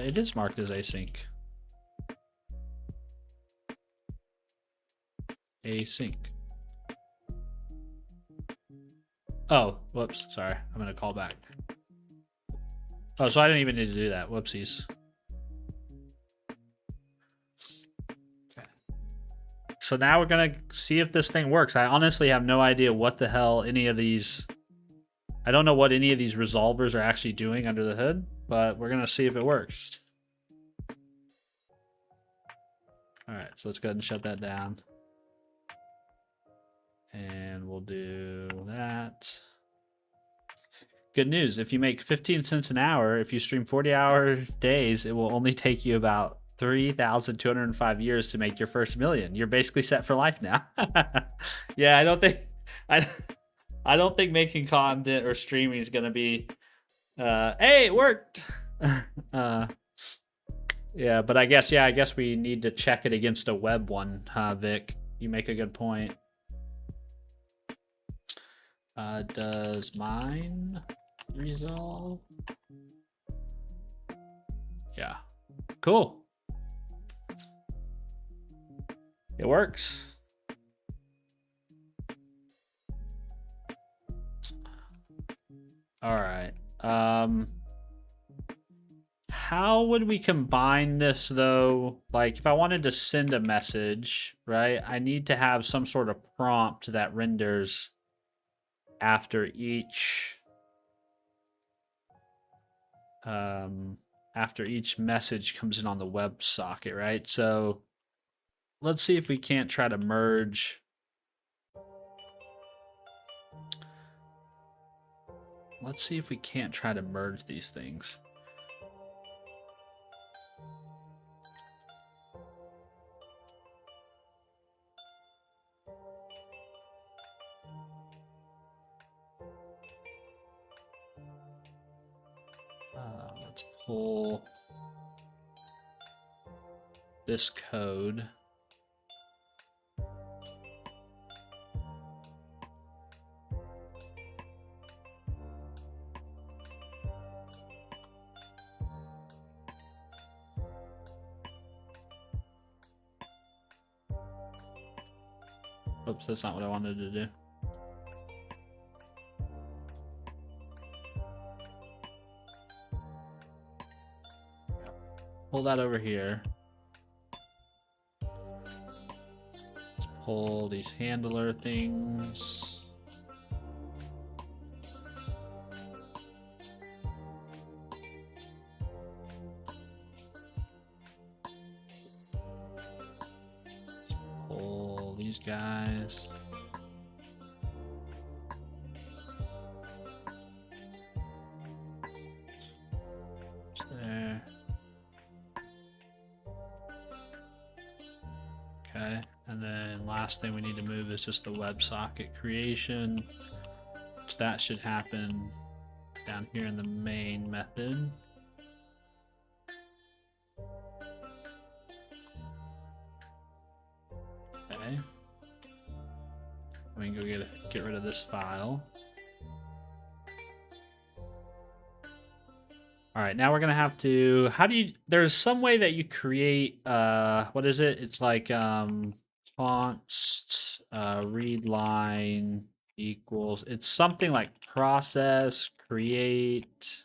It is marked as async. Async. Oh, whoops. Sorry. I'm going to call back. Oh, so I didn't even need to do that. Whoopsies. Okay. So now we're going to see if this thing works. I honestly have no idea what the hell any of these... I don't know what any of these resolvers are actually doing under the hood, but we're going to see if it works. All right, so let's go ahead and shut that down. And we'll do that. Good news, if you make 15 cents an hour, if you stream 40-hour days, it will only take you about 3,205 years to make your first million. You're basically set for life now. Yeah, I don't think making content or streaming is going to be hey, it worked. Yeah, but I guess we need to check it against a web one, huh, Vic? You make a good point. Does mine resolve? Yeah. Cool. It works. All right. How would we combine this though? Like if I wanted to send a message, right? I need to have some sort of prompt that renders after each message comes in on the web socket, right? So let's see if we can't try to merge. Let's see if we can't try to merge these things. Let's pull this code. Oops, that's not what I wanted to do. Pull that over here. Let's pull these handler things. Pull these guys. Just there. Okay, and then last thing we need to move is just the WebSocket creation, which that should happen down here in the main method. get rid of this file. All right, now we're gonna have to, how do you, there's some way that you create, what is it? It's like, const, read line equals, it's something like process, create,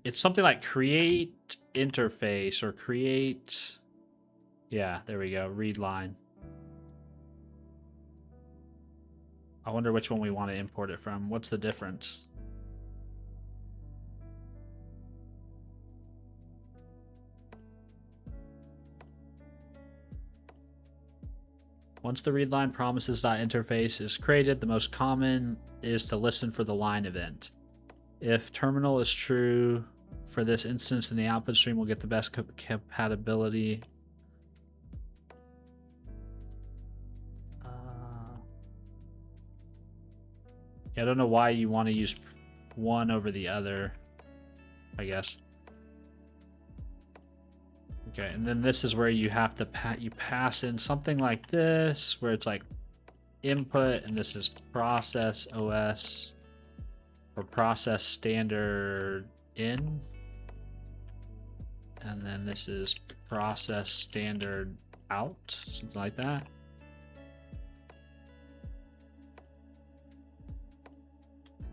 it's something like create interface or create, yeah, there we go, read line. I wonder which one we want to import it from. What's the difference? Once the readline promises.interface is created, the most common is to listen for the line event. If terminal is true for this instance, then the output stream will get the best compatibility. Yeah, I don't know why you want to use one over the other, I guess. Okay, and then this is where you have to pass in something like this, where it's like input, and this is process OS or process standard in, and then this is process standard out, something like that.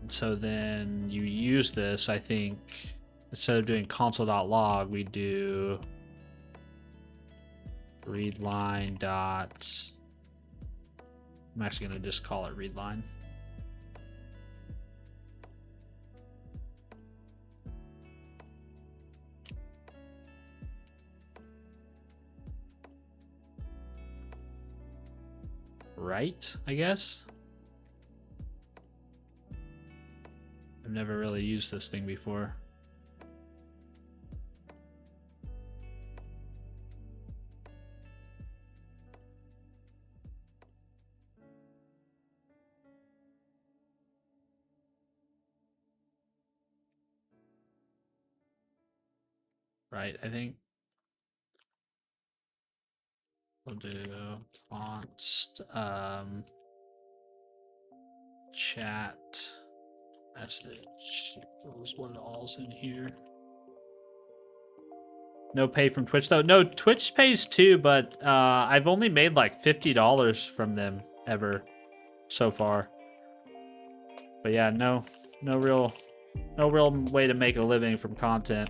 And so then you use this, I think, instead of doing console.log, we do readline dot, I'm actually going to just call it readline. Right, I guess. I've never really used this thing before. Right, I think we'll do const chat message equals what all's in here. No pay from Twitch though. No, Twitch pays too, but I've only made like $50 from them ever so far. But yeah, no real way to make a living from content.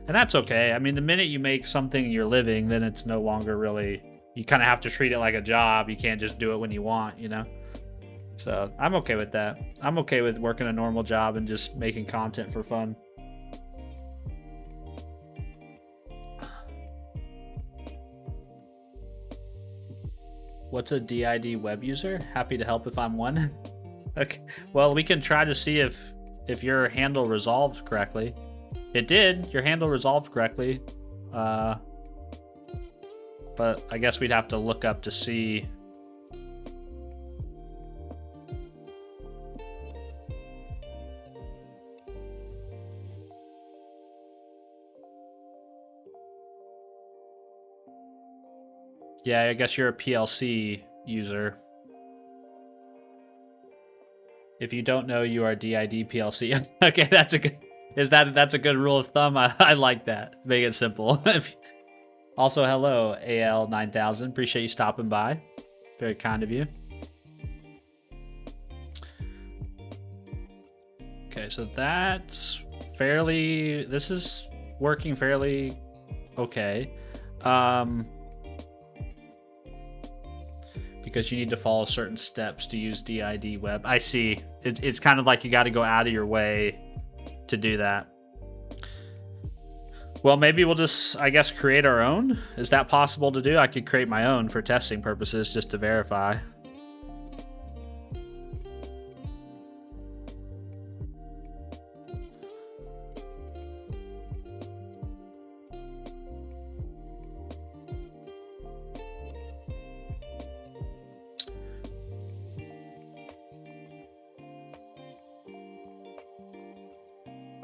And that's okay. I mean, the minute you make something your living, then it's no longer really, you kind of have to treat it like a job. You can't just do it when you want, you know? So I'm okay with that. I'm okay with working a normal job and just making content for fun. What's a DID web user? Happy to help if I'm one. Okay. Well, we can try to see if your handle resolved correctly. It did. Your handle resolved correctly. But I guess we'd have to look up to see. Yeah, I guess you're a PLC user. If you don't know, you are DID PLC. Okay, that's a good. That's a good rule of thumb. I like that. Make it simple. Also, hello, AL9000. Appreciate you stopping by. Very kind of you. Okay, so that's fairly. This is working fairly okay. Because you need to follow certain steps to use DID web. I see. It's kind of like you got to go out of your way to do that. Well, maybe we'll just, I guess, create our own. Is that possible to do? I could create my own for testing purposes just to verify.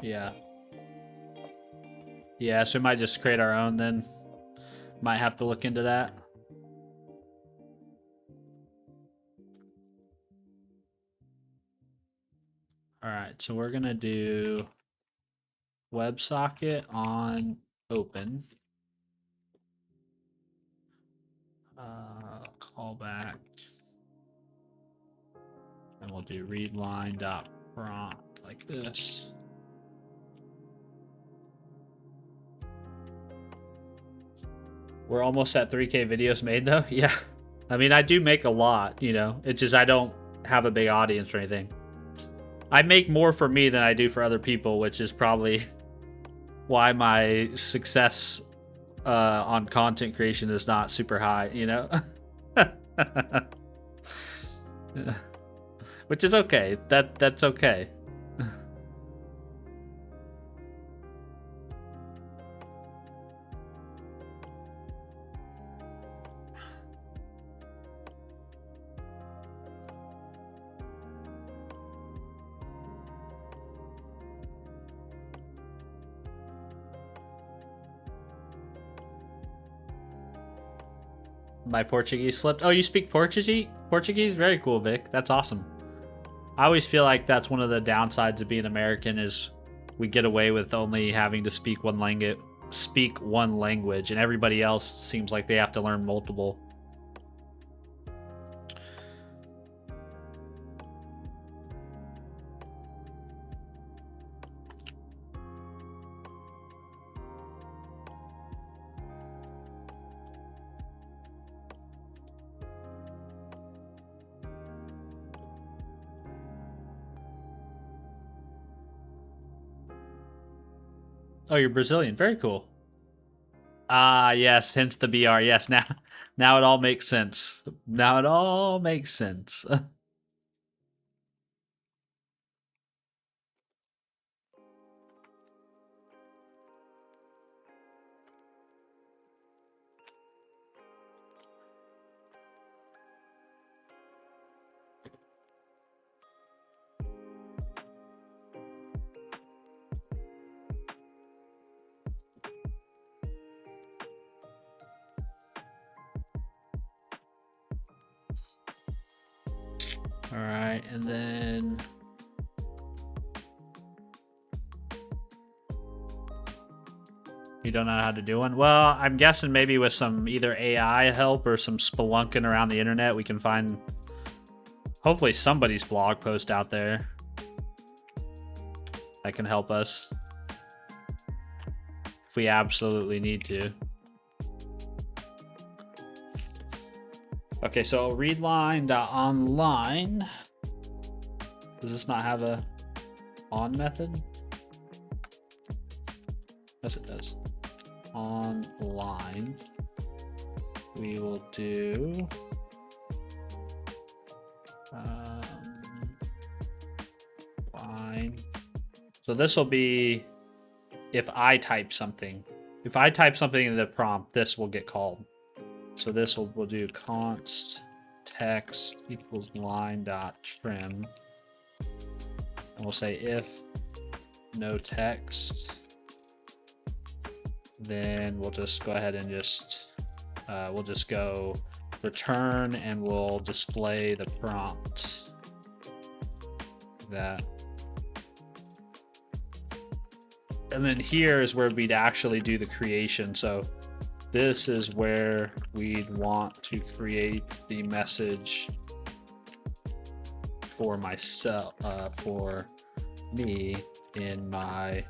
Yeah. Yeah, so we might just create our own then. Might have to look into that. All right, so we're gonna do WebSocket on open. Callback. And we'll do readline.prompt like this. We're almost at 3K videos made though. Yeah. I mean, I do make a lot, you know. It's just I don't have a big audience or anything. I make more for me than I do for other people, which is probably why my success on content creation is not super high, you know? Which is okay. That's okay. My Portuguese slipped. Oh, you speak Portuguese? Portuguese? Very cool, Vic. That's awesome. I always feel like that's one of the downsides of being American is we get away with only having to speak one language, and everybody else seems like they have to learn multiple. Oh, you're Brazilian. Very cool. Ah, yes, hence the BR. Yes, now it all makes sense. Now it all makes sense. All right, and then you don't know how to do one? Well, I'm guessing maybe with some either AI help or some spelunking around the internet, we can find hopefully somebody's blog post out there that can help us if we absolutely need to. Okay, so readline.online. Does this not have a on method? Yes, it does. Online. We will do line. So this will be if I type something. If I type something in the prompt, this will get called. So this we'll do const text equals line dot trim. And we'll say if no text, then we'll just go ahead and we'll just go return and we'll display the prompt. That. And then here is where we'd actually do the creation. So this is where we'd want to create the message for myself, for me in my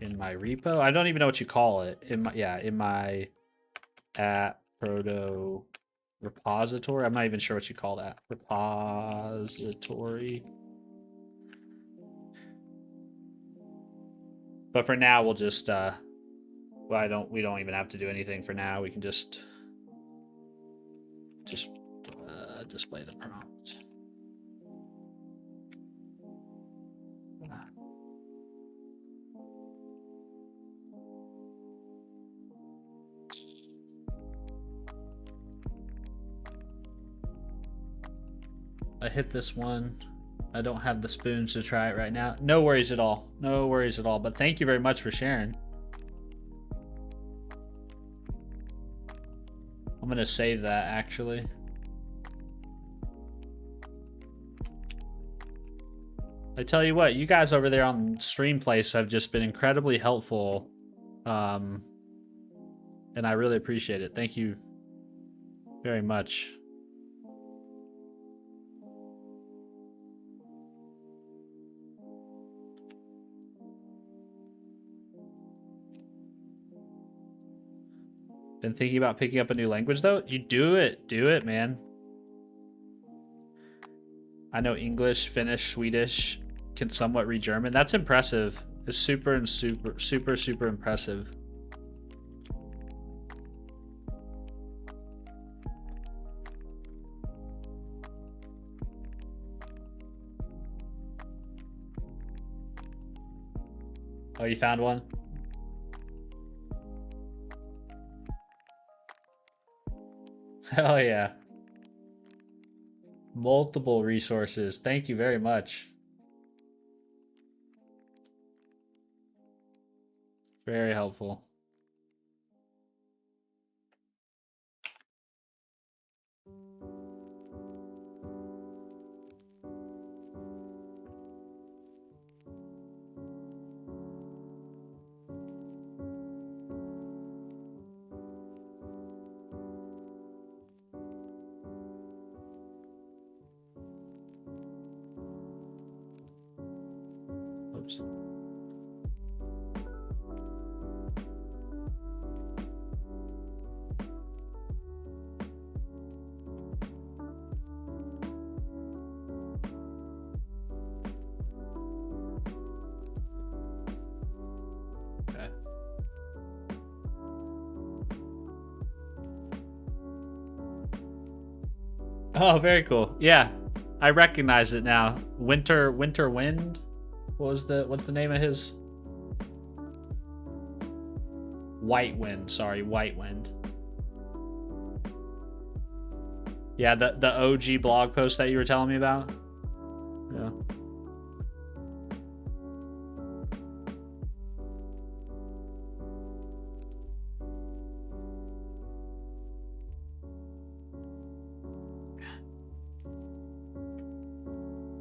repo. I don't even know what you call it. In my at proto repository. I'm not even sure what you call that. Repository. But for now, we'll just well, we don't even have to do anything for now. We can just display the prompt. I hit this one. I don't have the spoons to try it right now. No worries at all. No worries at all. But thank you very much for sharing. I'm going to save that actually. I tell you what, you guys over there on stream.place have just been incredibly helpful. And I really appreciate it. Thank you very much. Been thinking about picking up a new language though? You do it, man. I know English, Finnish, Swedish, can somewhat read German. That's impressive. It's super impressive. Oh, you found one? Hell yeah. Multiple resources. Thank you very much. Very helpful. Oops. Okay. Oh, very cool. Yeah, I recognize it now. Winter Wind. What's the name of his? White Wind. Sorry, White Wind. Yeah, the OG blog post that you were telling me about. Yeah.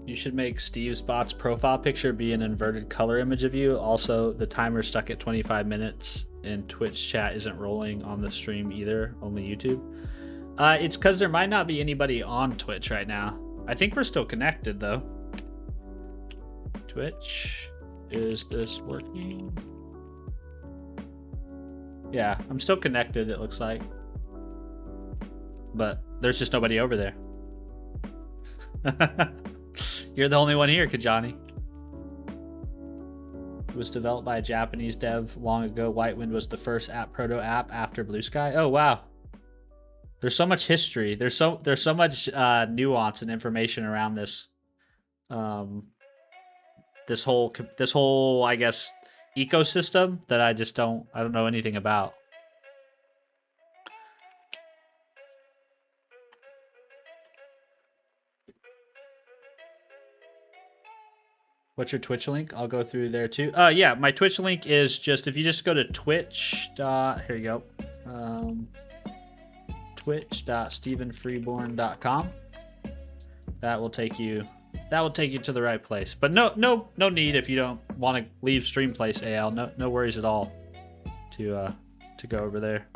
You should make Steve's bot's profile picture be an inverted color image of you. Also, the timer's stuck at 25 minutes and Twitch chat isn't rolling on the stream either, only YouTube. It's because there might not be anybody on Twitch right now. I think we're still connected though. Twitch, is this working? Yeah, I'm still connected, it looks like. But there's just nobody over there. You're the only one here, Kajani. It was developed by a Japanese dev long ago. Whitewind was the first app proto app after Blue Sky. Oh wow. There's so much history. There's so much nuance and information around this this whole I guess ecosystem that I don't know anything about. What's your Twitch link? I'll go through there too. Yeah, my Twitch link is just, if you just go to Twitch. Here you go. Twitch.stephenfreeborn.com. That will take you to the right place. But no need if you don't want to leave stream.place AL. No worries at all to go over there.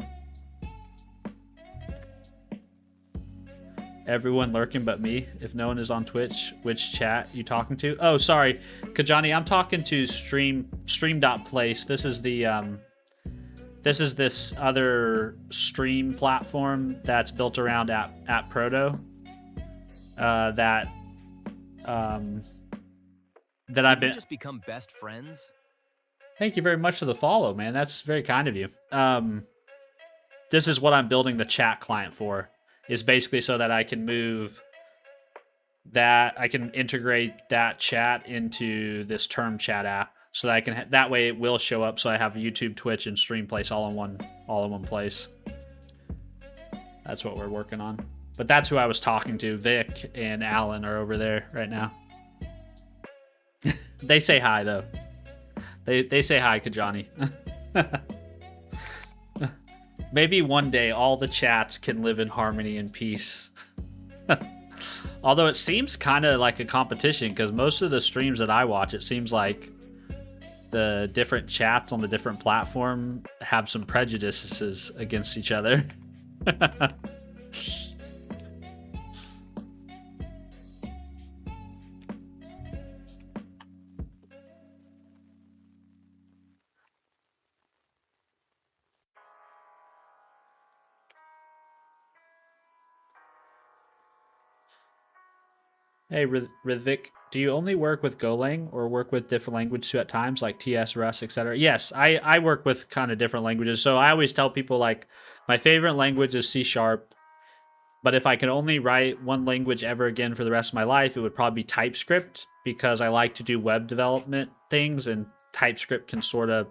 Everyone lurking but me. If no one is on Twitch, which chat you talking to? Oh, sorry, Kajani, I'm talking to stream.place. This is this other stream platform that's built around app Proto. That I've been. Just become best friends. Thank you very much for the follow, man. That's very kind of you. This is what I'm building the chat client for. Is basically so that I can integrate that chat into this term chat app, so that I can that way it will show up. So I have YouTube, Twitch, and stream.place all in one place. That's what we're working on. But that's who I was talking to. Vic and Alan are over there right now. They say hi though. They say hi, Kajani. Maybe one day all the chats can live in harmony and peace. Although it seems kind of like a competition because most of the streams that I watch, it seems like the different chats on the different platform have some prejudices against each other. Hey, Rithvik, do you only work with Golang or work with different languages too at times, like TS, Rust, etc.? Yes, I work with kind of different languages. So I always tell people, like, my favorite language is C Sharp. But if I could only write one language ever again for the rest of my life, it would probably be TypeScript because I like to do web development things, and TypeScript can sort of,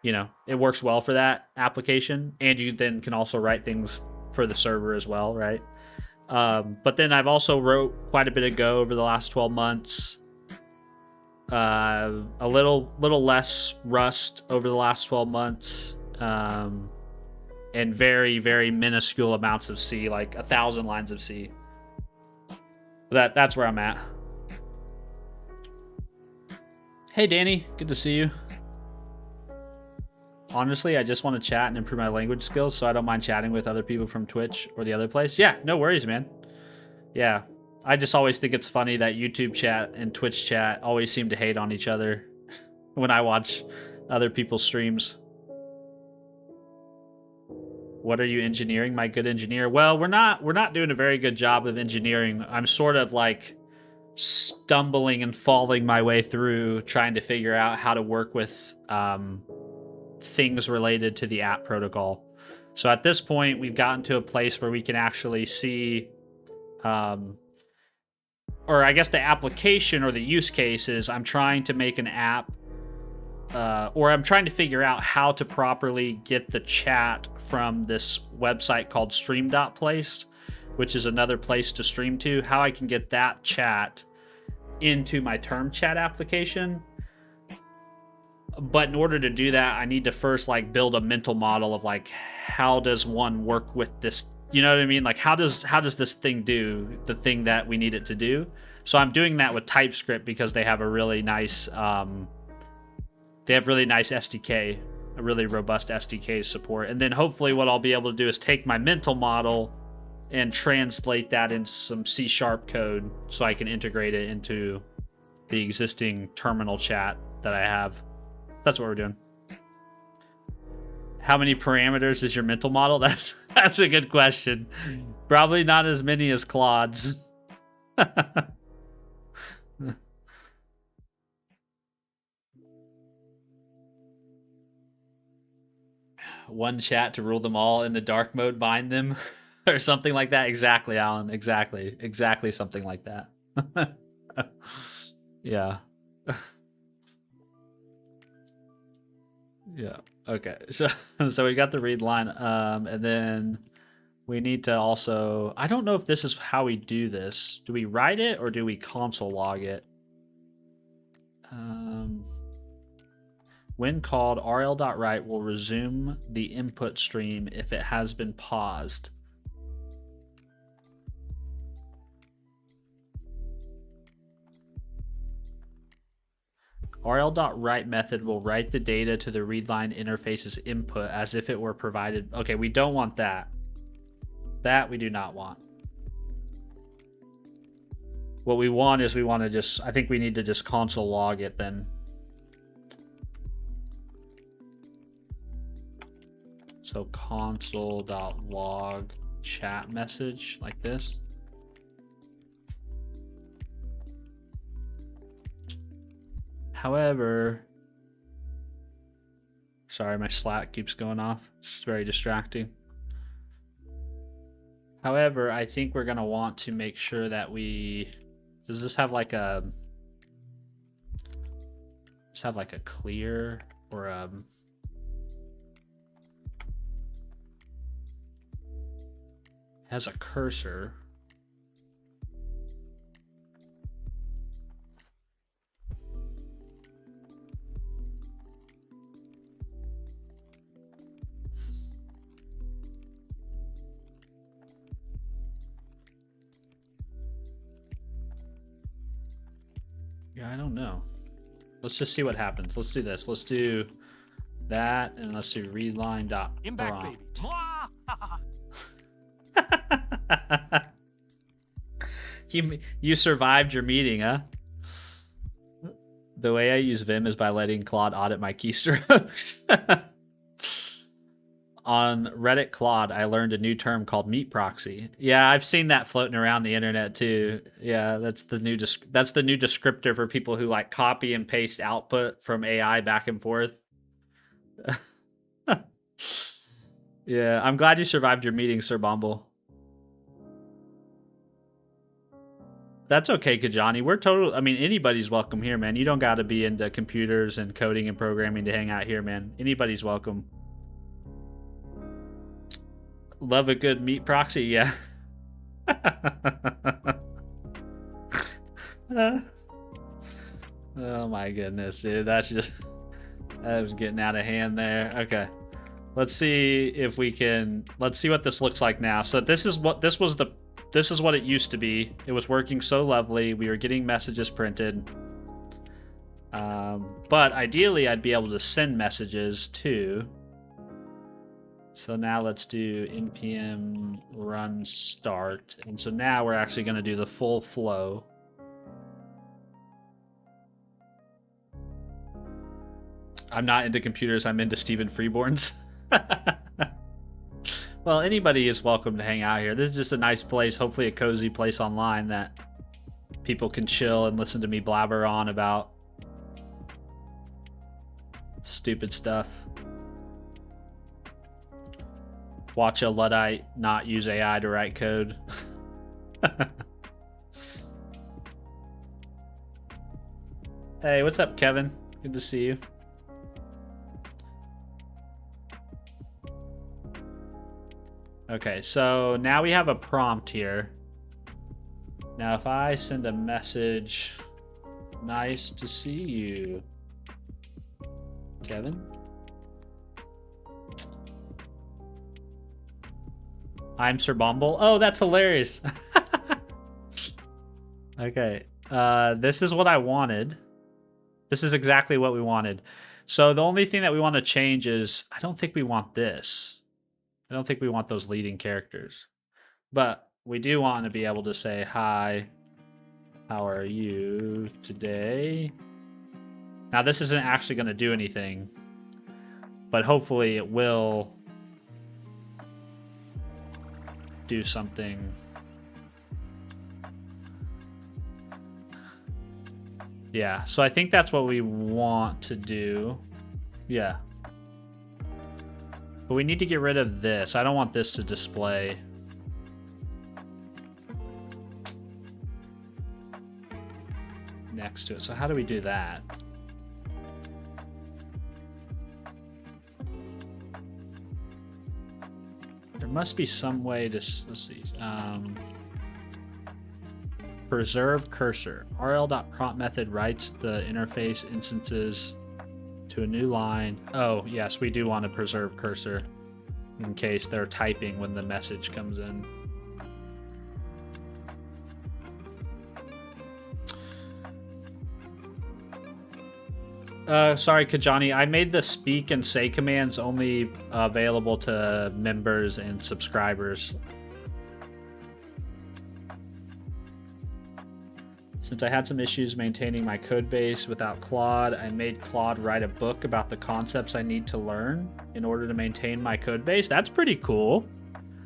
you know, it works well for that application. And you then can also write things for the server as well, right? But then I've also wrote quite a bit of Go over the last 12 months. A little less Rust over the last 12 months. And very, very minuscule amounts of C, like 1,000 lines of C. That's where I'm at. Hey, Danny, good to see you. Honestly, I just want to chat and improve my language skills, so I don't mind chatting with other people from Twitch or the other place. Yeah, no worries, man. Yeah, I just always think it's funny that YouTube chat and Twitch chat always seem to hate on each other when I watch other people's streams. What are you engineering, my good engineer? Well, we're not doing a very good job of engineering. I'm sort of like stumbling and falling my way through trying to figure out how to work with things related to the app protocol. So at this point, we've gotten to a place where we can actually see, or I guess the application or the use case is I'm trying to make an app, or I'm trying to figure out how to properly get the chat from this website called stream.place, which is another place to stream to, how I can get that chat into my term chat application. But in order to do that, I need to first like build a mental model of like, how does one work with this? You know what I mean? Like, how does this thing do the thing that we need it to do? So I'm doing that with TypeScript because they have a really nice, SDK, a really robust SDK support. And then hopefully what I'll be able to do is take my mental model and translate that into some C# code so I can integrate it into the existing terminal chat that I have. That's what we're doing. How many parameters is your mental model? That's a good question. Probably not as many as Claude's. One chat to rule them all, in the dark mode bind them, or something like that. Exactly, Alan. Exactly something like that. Yeah. Yeah. Okay. So we got the read line, and then we need to also, I don't know if this is how we do this. Do we write it or do we console log it? When called, rl.write will resume the input stream if it has been paused. rl.write method will write the data to the readline interface's input as if it were provided. Okay, we don't want that. That we do not want. What we want is I think we need to just console log it then. So console.log chat message like this. However, sorry, my Slack keeps going off. It's very distracting. However, I think we're going to want to make sure that does this have like a clear or it has a cursor. Yeah, I don't know. Let's just see what happens. Let's do this. Let's do that, and let's do readline.prompt. You survived your meeting, huh? The way I use Vim is by letting Claude audit my keystrokes. On Reddit Claude, I learned a new term called meat proxy. Yeah, I've seen that floating around the internet too. Yeah, that's the new descriptor for people who like copy and paste output from AI back and forth. Yeah, I'm glad you survived your meeting, Sir Bumble. That's okay, Kajani. We're total. I mean, anybody's welcome here, man. You don't got to be into computers and coding and programming to hang out here, man. Anybody's welcome. Love a good meat proxy, yeah. Oh my goodness, dude. That was getting out of hand there. Okay. Let's see if we can. Let's see what this looks like now. So this is what it used to be. It was working so lovely. We were getting messages printed. But ideally, I'd be able to send messages too. So now let's do npm run start. And so now we're actually going to do the full flow. I'm not into computers. I'm into Stephen Freeborn's. Well, anybody is welcome to hang out here. This is just a nice place, hopefully a cozy place online that people can chill and listen to me blabber on about stupid stuff. Watch a Luddite not use AI to write code. Hey, what's up, Kevin? Good to see you. Okay, so now we have a prompt here. Now, if I send a message, nice to see you, Kevin. I'm Sir Bumble. Oh, that's hilarious. Okay, this is what I wanted. This is exactly what we wanted. So the only thing that we want to change is, I don't think we want this. I don't think we want those leading characters. But we do want to be able to say, hi, how are you today? Now, this isn't actually going to do anything, but hopefully it will do something. Yeah, so I think that's what we want to do. Yeah. But we need to get rid of this. I don't want this to display. Next to it. So how do we do that? There must be some way to, let's see. Preserve cursor. rl.prompt method writes the interface instances to a new line. Oh, yes, we do want to preserve cursor in case they're typing when the message comes in. Sorry, Kajani. I made the speak and say commands only available to members and subscribers. Since I had some issues maintaining my code base without Claude, I made Claude write a book about the concepts I need to learn in order to maintain my code base. That's pretty cool.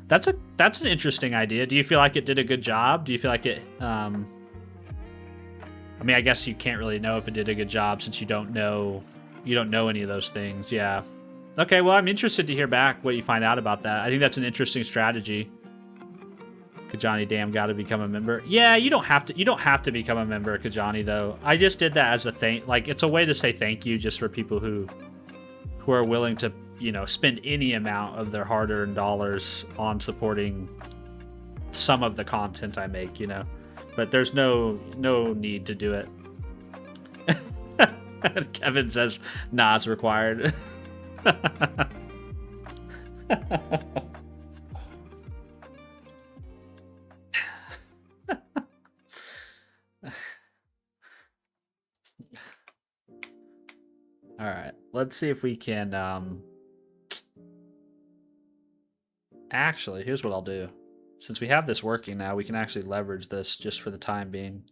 That's an interesting idea. Do you feel like it did a good job? Do you feel like it, I mean, I guess you can't really know if it did a good job since you don't know any of those things. Yeah. Okay, well, I'm interested to hear back what you find out about that. I think that's an interesting strategy. Kajani, damn, gotta become a member. Yeah, you don't have to become a member, Kajani, though. I just did that as a thank, like, it's a way to say thank you just for people who are willing to, you know, spend any amount of their hard-earned dollars on supporting some of the content I make, you know. But there's no need to do it. Kevin says, nah, it's required. All right, let's see if we can. Actually, here's what I'll do. Since we have this working now, we can actually leverage this just for the time being.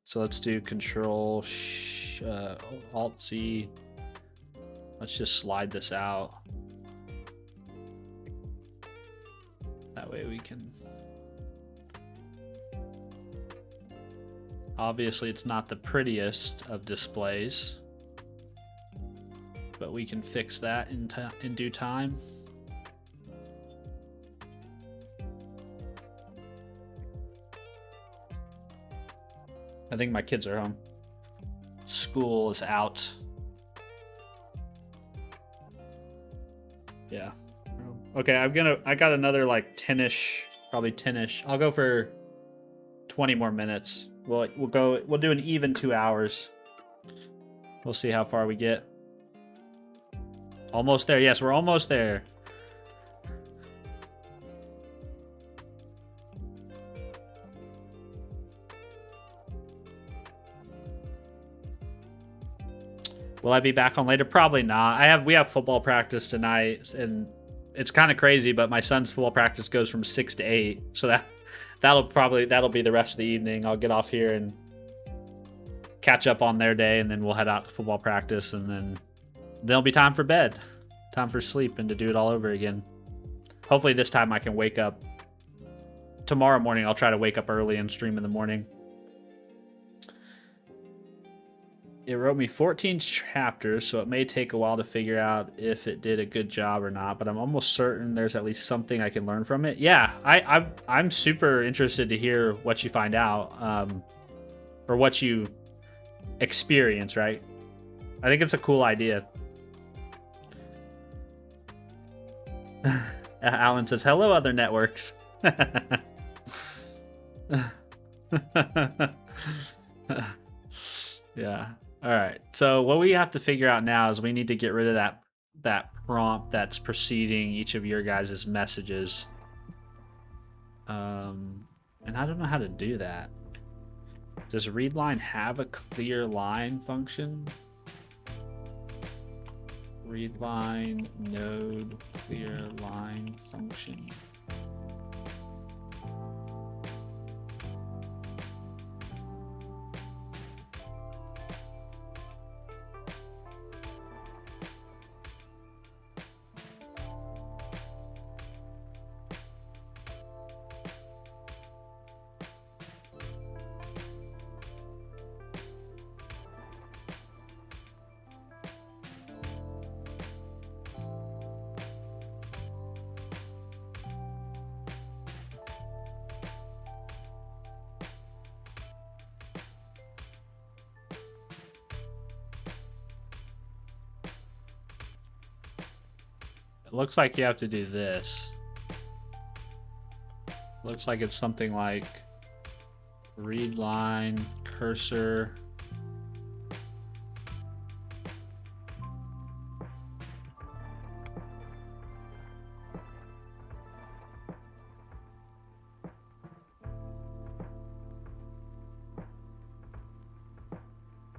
So let's do Control Alt C. Let's just slide this out. That way we can. Obviously, it's not the prettiest of displays, but we can fix that in due time. I think my kids are home. School is out. Yeah. Okay, I got another like 10-ish, probably 10-ish. I'll go for 20 more minutes. We'll do an even 2 hours. We'll see how far we get. Almost there. Yes, we're almost there. Will I be back on later? Probably not. We have football practice tonight, and it's kind of crazy, but my son's football practice goes from 6 to 8, so that'll be the rest of the evening. I'll get off here and catch up on their day, and then we'll head out to football practice, and then there'll be time for bed, time for sleep, and to do it all over again. Hopefully this time I can wake up. Tomorrow morning I'll try to wake up early and stream in the morning. It wrote me 14 chapters, so it may take a while to figure out if it did a good job or not, but I'm almost certain there's at least something I can learn from it. Yeah, I'm super interested to hear what you find out, or what you experience, right? I think it's a cool idea. Alan says, hello, other networks. Yeah. All right. So what we have to figure out now is we need to get rid of that prompt that's preceding each of your guys' messages. And I don't know how to do that. Does readline have a clear line function? Readline node clear line function. It looks like you have to do this. Looks like it's something like read line, cursor.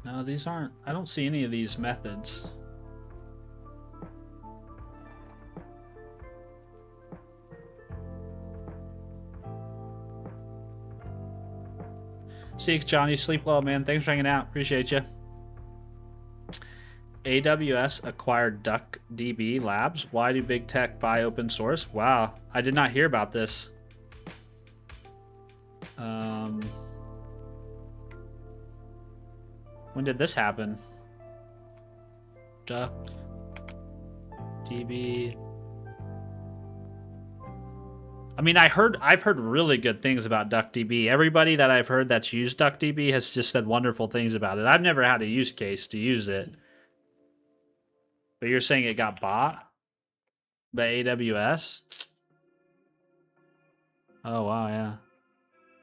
No, these aren't, I don't see any of these methods. Seeks Johnny, sleep well, man. Thanks for hanging out. Appreciate you. AWS acquired DuckDB Labs. Why do big tech buy open source? Wow, I did not hear about this. When did this happen? DuckDB. I mean, I've heard really good things about DuckDB. Everybody that I've heard that's used DuckDB has just said wonderful things about it. I've never had a use case to use it. But you're saying it got bought by AWS? Oh, wow, yeah.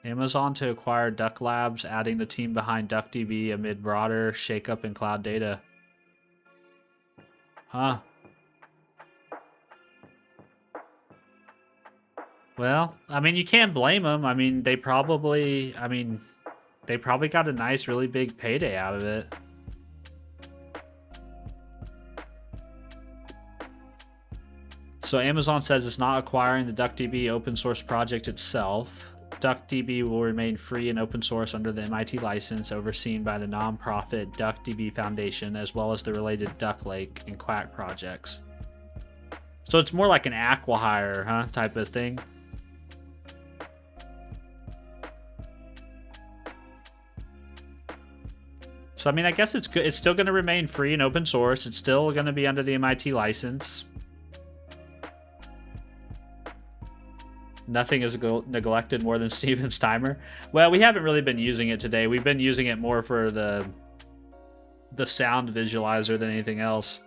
Amazon to acquire Duck Labs, adding the team behind DuckDB amid broader shakeup in cloud data. Huh. Well, I mean, you can't blame them. I mean, they probably got a nice, really big payday out of it. So Amazon says it's not acquiring the DuckDB open source project itself. DuckDB will remain free and open source under the MIT license, overseen by the nonprofit DuckDB Foundation, as well as the related Duck Lake and Quack projects. So it's more like an acqui-hire, huh, type of thing. So I mean, I guess it's good. It's still going to remain free and open source. It's still going to be under the MIT license. Nothing is neglected more than Steven's timer. Well, we haven't really been using it today. We've been using it more for the sound visualizer than anything else.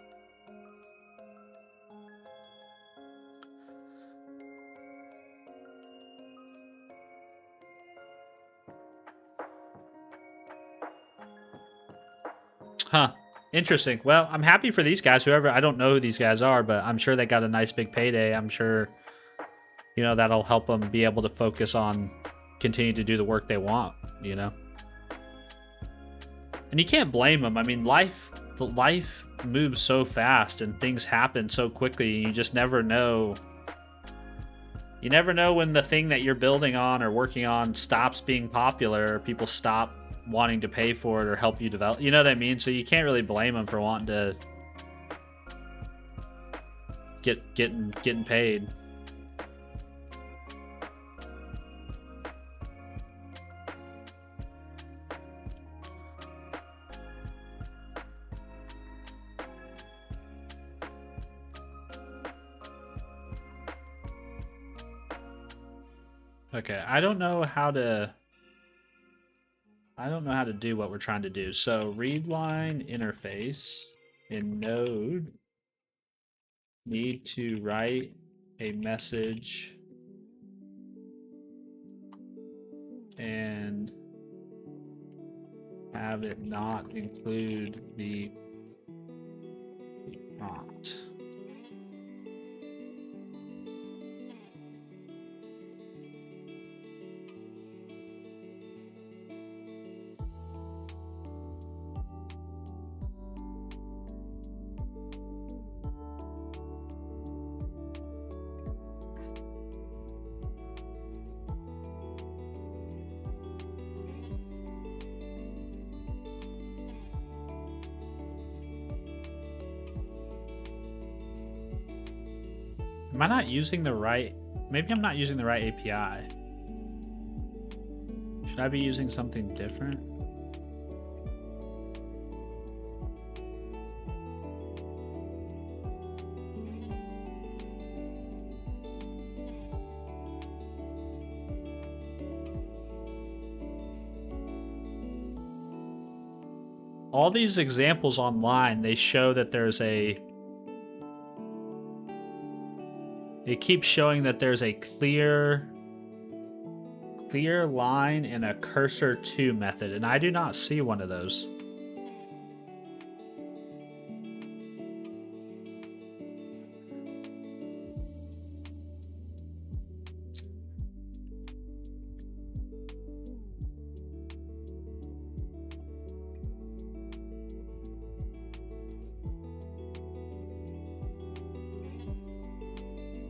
Huh. Interesting. Well, I'm happy for these guys. Whoever, I don't know who these guys are, but I'm sure they got a nice big payday. I'm sure, you know, that'll help them be able to focus on continue to do the work they want, you know? And you can't blame them. I mean, life moves so fast and things happen so quickly. You just never know. You never know when the thing that you're building on or working on stops being popular, or people stop wanting to pay for it or help you develop. You know what I mean? So you can't really blame them for wanting to getting paid. Okay, I don't know how to do what we're trying to do. So read line interface in Node need to write a message and have it not include the prompt. Am I not using the right... Maybe I'm not using the right API. Should I be using something different? All these examples online, they show that there's a... It keeps showing that there's a clear line and a cursor to method, and I do not see one of those.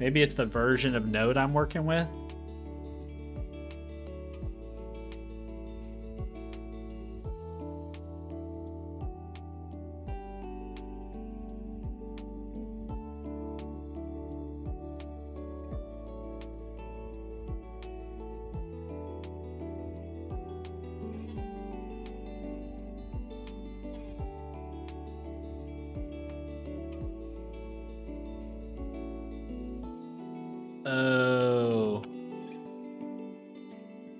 Maybe it's the version of Node I'm working with. Oh.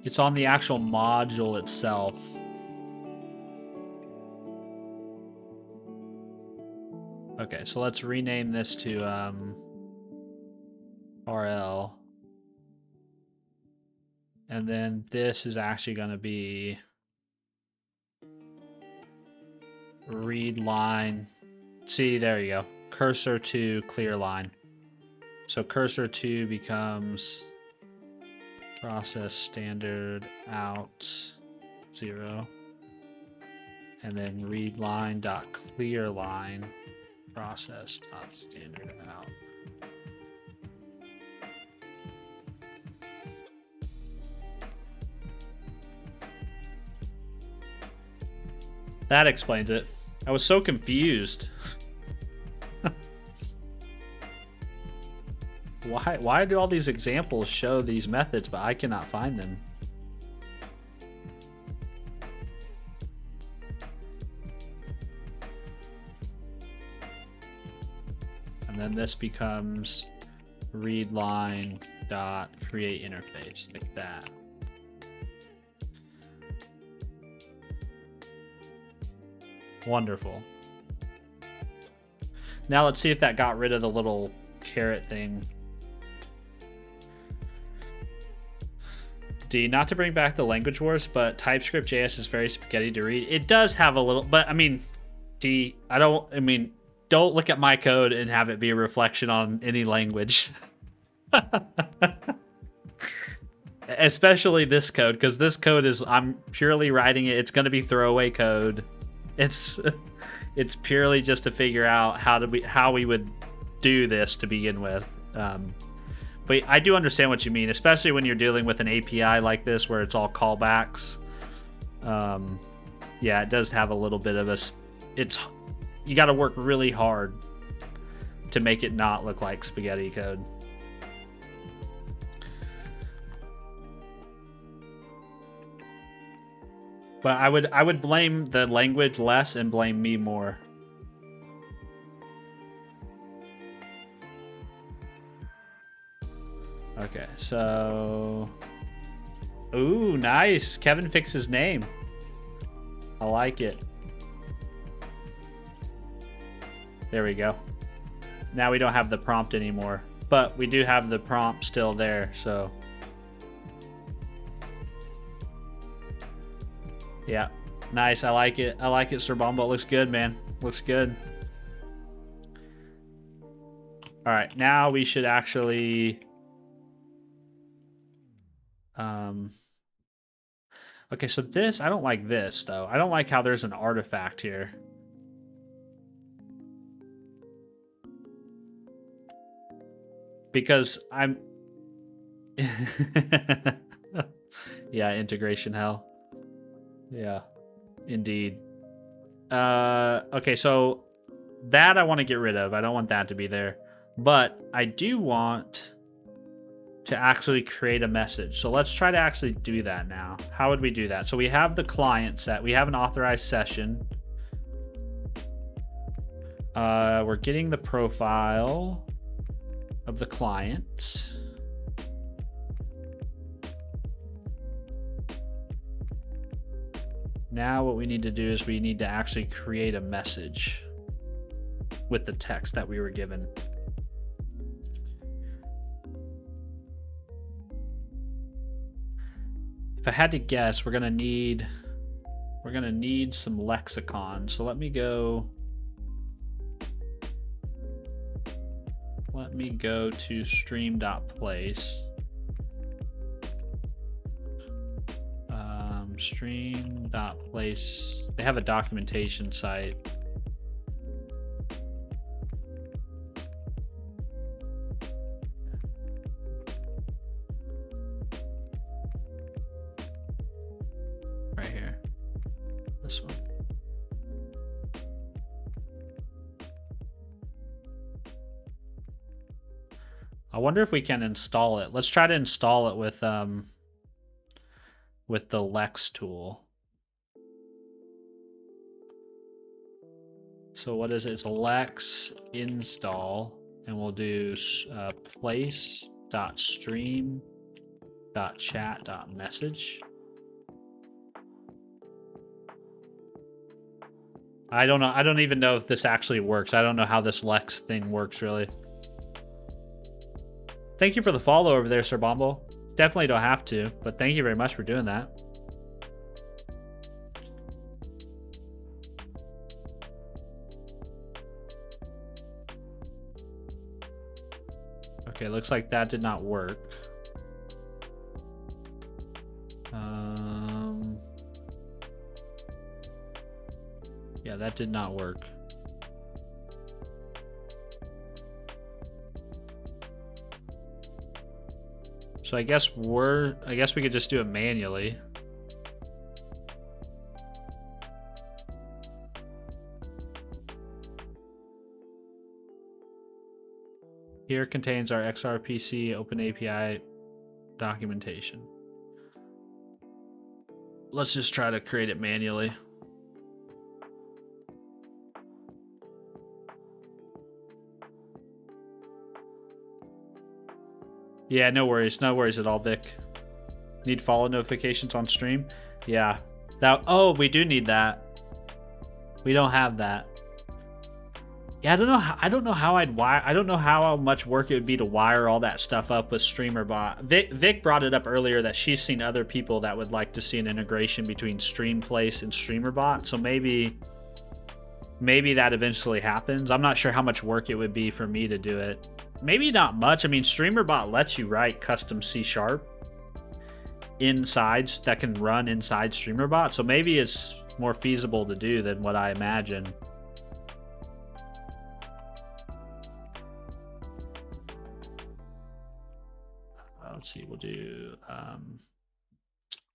It's on the actual module itself. Okay, so let's rename this to RL. And then this is actually going to be read line. See, there you go. Cursor to clear line. So cursor 2 becomes process standard out 0. And then read line dot clear line process dot standard out. That explains it. I was so confused. Why do all these examples show these methods, but I cannot find them? And then this becomes read line dot create interface, like that. Wonderful. Now let's see if that got rid of the little caret thing. D, not to bring back the language wars, but TypeScript JS is very spaghetti to read. It does have a little, but I mean, D, don't look at my code and have it be a reflection on any language. Especially this code, because this code is, I'm purely writing it. It's going to be throwaway code. It's purely just to figure out how we would do this to begin with. But I do understand what you mean, especially when you're dealing with an API like this where it's all callbacks. Yeah, it does have a little bit of you got to work really hard to make it not look like spaghetti code. But I would blame the language less and blame me more. Okay, so... Ooh, nice. Kevin fixed his name. I like it. There we go. Now we don't have the prompt anymore. But we do have the prompt still there, so... Yeah, nice. I like it. I like it, Sir Bombo. It looks good, man. Looks good. All right, now we should actually... Okay, so this, I don't like this, though. I don't like how there's an artifact here. Because I'm... Yeah, integration hell. Yeah, indeed. Okay, so that I want to get rid of. I don't want that to be there. But I do want to actually create a message. So let's try to actually do that now. How would we do that? So we have the client set. We have an authorized session. We're getting the profile of the client. Now what we need to do is we need to actually create a message with the text that we were given. If I had to guess, we're gonna need some lexicon. So let me go to stream.place. Stream.place. They have a documentation site. Right here. This one. I wonder if we can install it. Let's try to install it with the Lex tool. So what is it? It's Lex install, and we'll do place.stream.chat.message. I don't know. I don't even know if this actually works. I don't know how this Lex thing works, really. Thank you for the follow over there, Sir Bombo. Definitely don't have to, but thank you very much for doing that. Okay, looks like that did not work. Yeah, that did not work. So I guess we could just do it manually. Here contains our XRPC Open API documentation. Let's just try to create it manually. Yeah, no worries. No worries at all, Vic. Need follow notifications on stream? Yeah. That. Oh, we do need that. We don't have that. Yeah, I don't know how I'd wire. I don't know how much work it would be to wire all that stuff up with StreamerBot. Vic brought it up earlier that she's seen other people that would like to see an integration between stream.place and StreamerBot. So maybe that eventually happens. I'm not sure how much work it would be for me to do it. Maybe not much. I mean, StreamerBot lets you write custom C# inside that can run inside StreamerBot. So maybe it's more feasible to do than what I imagine. Let's see, we'll do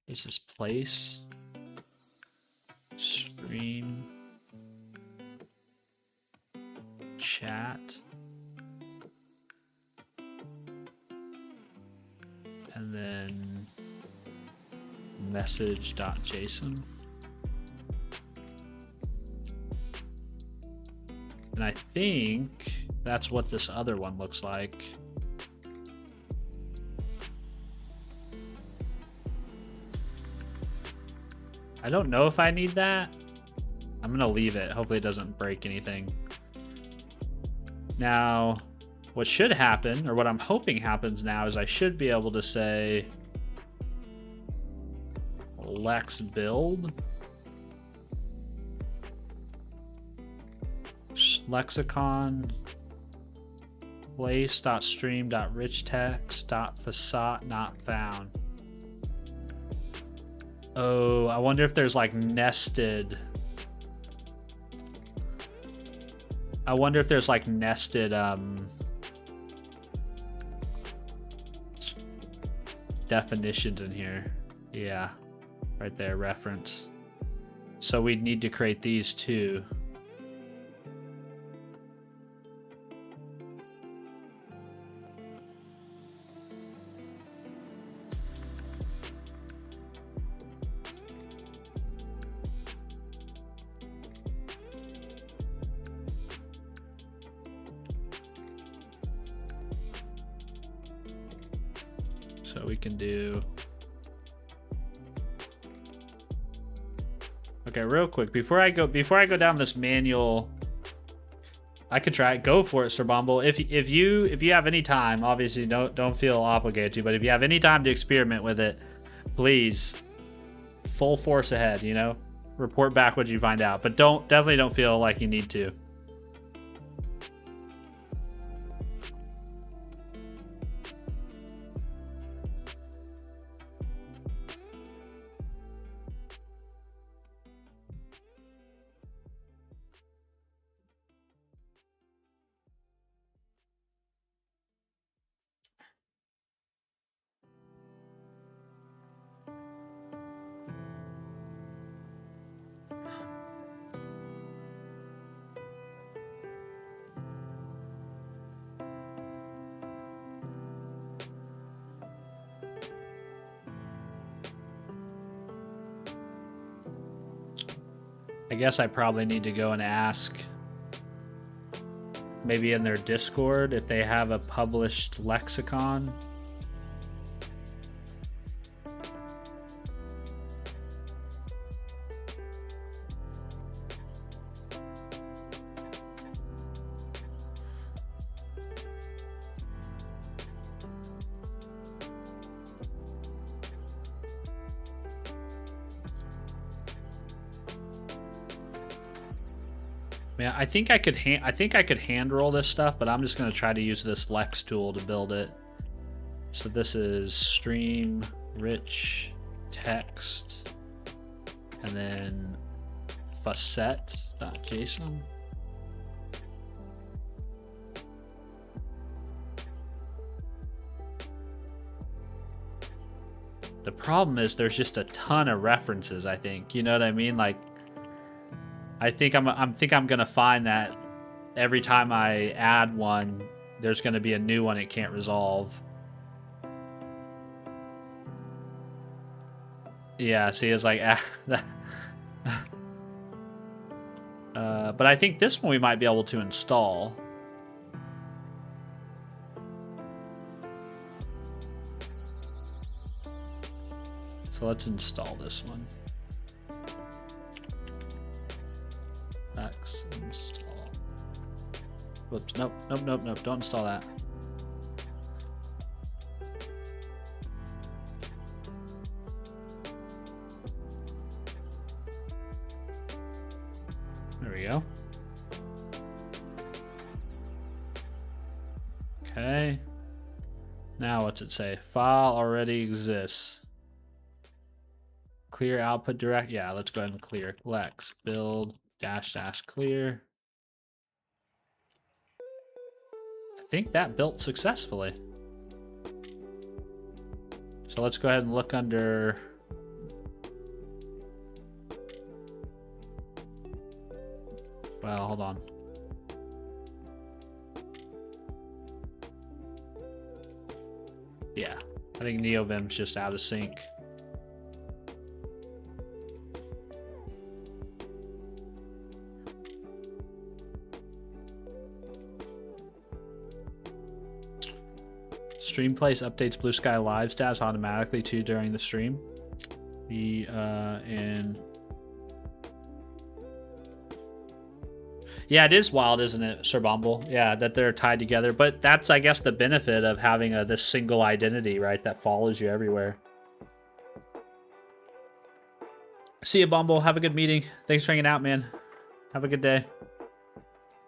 this is place stream chat and then message.json. And I think that's what this other one looks like. I don't know if I need that. I'm gonna leave it. Hopefully it doesn't break anything. Now, what should happen, or what I'm hoping happens now, is I should be able to say Lex build lexicon place.stream.richtext.facade not found. Oh, I wonder if there's like nested. I wonder if there's like nested definitions in here. Yeah, right there, reference. So we'd need to create these too. So we can do. Okay, real quick before I go down this manual, I could try it. Go for it, Sir Bumble. If you have any time, obviously don't feel obligated to, but if you have any time to experiment with it, please, full force ahead. You know, report back what you find out, but definitely don't feel like you need to. I guess I probably need to go and ask maybe in their Discord if they have a published lexicon. Yeah, I think I could hand roll this stuff, but I'm just going to try to use this Lex tool to build it. So this is stream rich text and then facet.json. The problem is there's just a ton of references, I think. You know what I mean? Like, I think I'm gonna find that every time I add one, there's going to be a new one it can't resolve. Yeah, see, it's like, but I think this one we might be able to install. So let's install this one. X install. Whoops, nope, don't install that. There we go. Okay. Now what's it say? File already exists. Clear output direct. Yeah, let's go ahead and clear. Lex build -- clear. I think that built successfully. So let's go ahead and look under. Well, hold on. Yeah, I think NeoVim's just out of sync. stream.place updates Blue Sky Live stats automatically too during the stream. Yeah, it is wild, isn't it, Sir Bumble? Yeah, that they're tied together. But that's, I guess, the benefit of having this single identity, right? That follows you everywhere. See you, Bumble. Have a good meeting. Thanks for hanging out, man. Have a good day.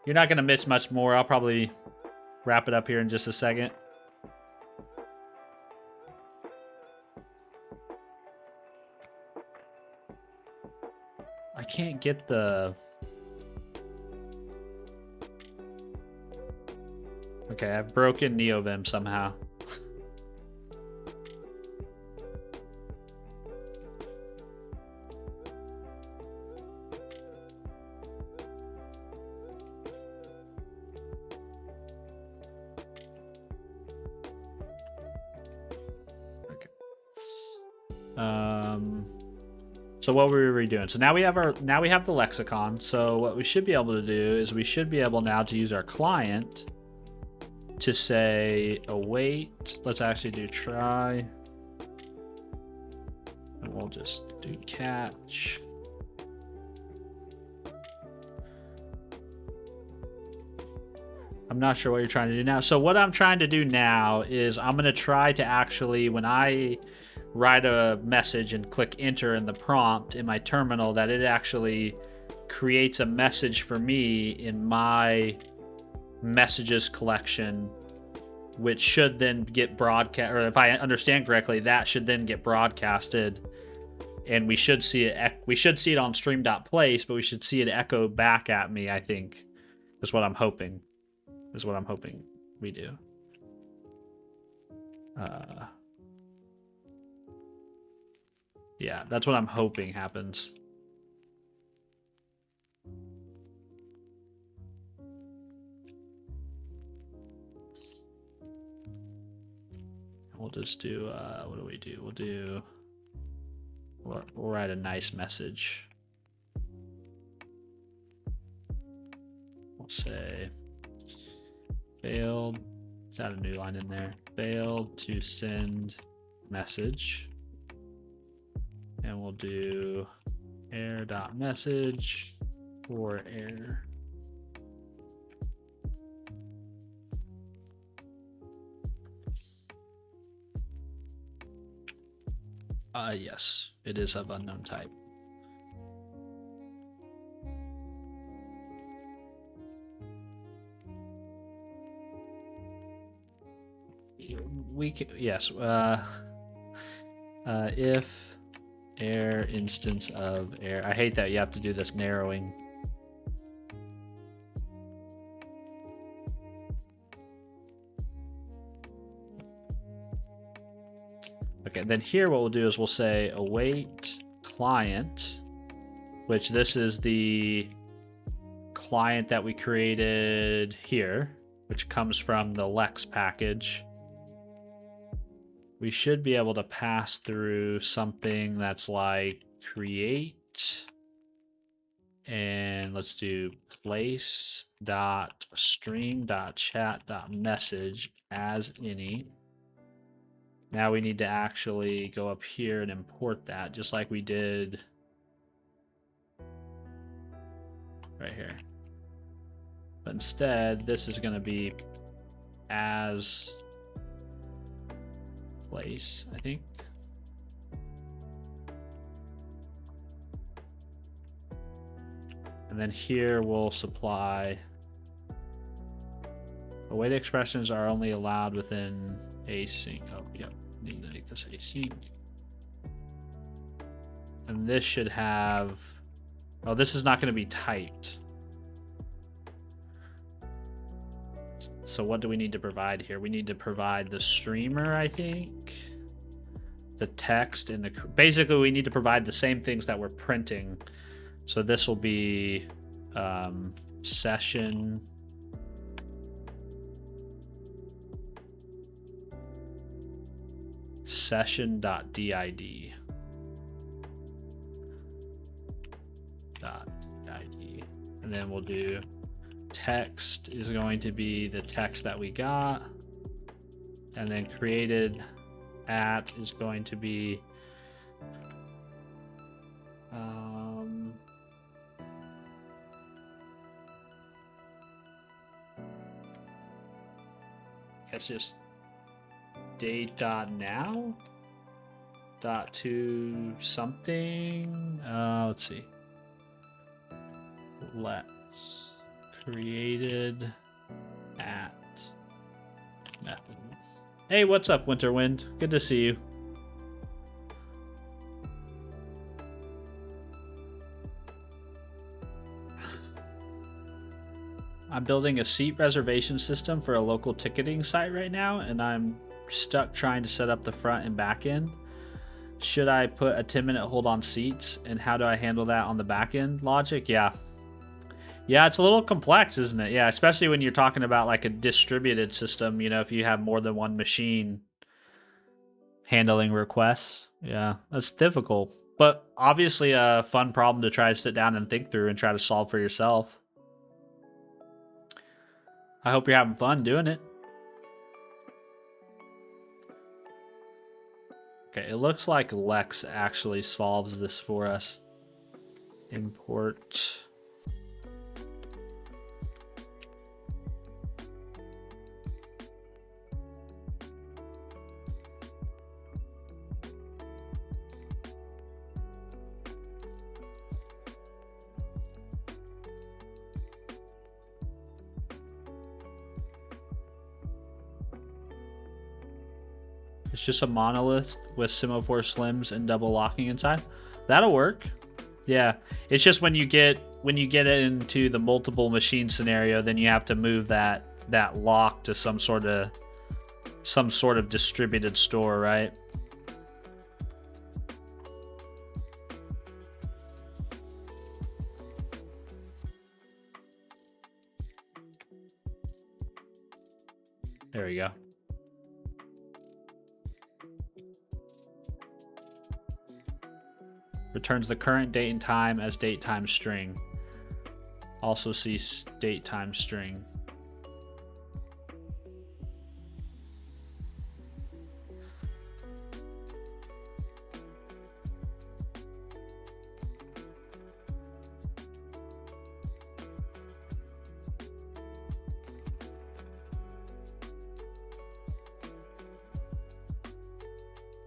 You're not going to miss much more. I'll probably wrap it up here in just a second. I can't get the... Okay, I've broken NeoVim somehow. Okay. So what were we redoing? So now we have the lexicon. So what we should be able to do is we should be able now to use our client to say await. Let's actually do try, and we'll just do catch. I'm not sure what you're trying to do now. So what I'm trying to do now is I'm going to try to actually, when I write a message and click enter in the prompt in my terminal, that it actually creates a message for me in my messages collection, which should then get broadcast, or if I understand correctly, that should then get broadcasted, and we should see it. We should see it on stream.place, but we should see it echo back at me. I think is what I'm hoping. Is what I'm hoping we do. Yeah, that's what I'm hoping happens. We'll just do, what do we do? We'll write a nice message. We'll say, failed, let's add a new line in there. Failed to send message. And we'll do error.message for error. Yes, it is of unknown type. We can, yes. If error instance of error. I hate that you have to do this narrowing. Okay, then here what we'll do is we'll say await client, which this is the client that we created here. which comes from the Lex package. We should be able to pass through something that's like create, and let's do place dot stream dot chat dot message as any. Now we need to actually go up here and import that, just like we did right here. But instead, this is going to be as place, I think. And then here we'll supply await expressions are only allowed within async. Oh, yep. Need to make this async. And this should have, oh, this is not going to be typed. So what do we need to provide here? We need to provide the streamer, I think. The text and the, basically we need to provide the same things that we're printing. So this will be session session.did and then we'll do text is going to be the text that we got, and then created at is going to be it's just date.now dot to something. Let's see. Let's created at methods. Hey, what's up, Winterwind? Good to see you. I'm building a seat reservation system for a local ticketing site right now, and I'm stuck trying to set up the front and back end. Should I put a 10-minute hold on seats, and how do I handle that on the back end logic? Yeah, it's a little complex, isn't it? Yeah, especially when you're talking about like a distributed system, you know, if you have more than one machine handling requests. Yeah, that's difficult, but obviously a fun problem to try to sit down and think through and try to solve for yourself. I hope you're having fun doing it. Okay, it looks like Lex actually solves this for us. Import. It's just a monolith with semaphore slims and double locking inside. That'll work. Yeah, it's just when you get into the multiple machine scenario, then you have to move that lock to some sort of distributed store, right? There we go. Returns the current date and time as date time string. Also sees date time string.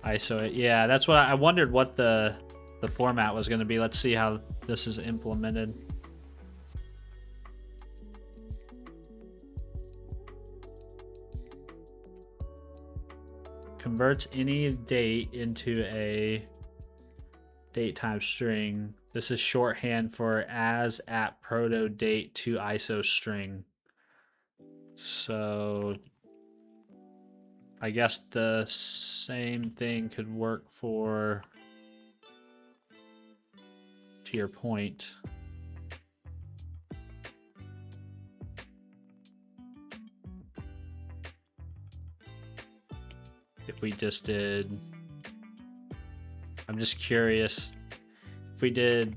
ISO it. Yeah, that's what I wondered what the format was going to be. Let's see how this is implemented. Converts any date into a date time string. This is shorthand for as at proto date to ISO string. So I guess the same thing could work for, to your point. if we just did, I'm just curious, if we did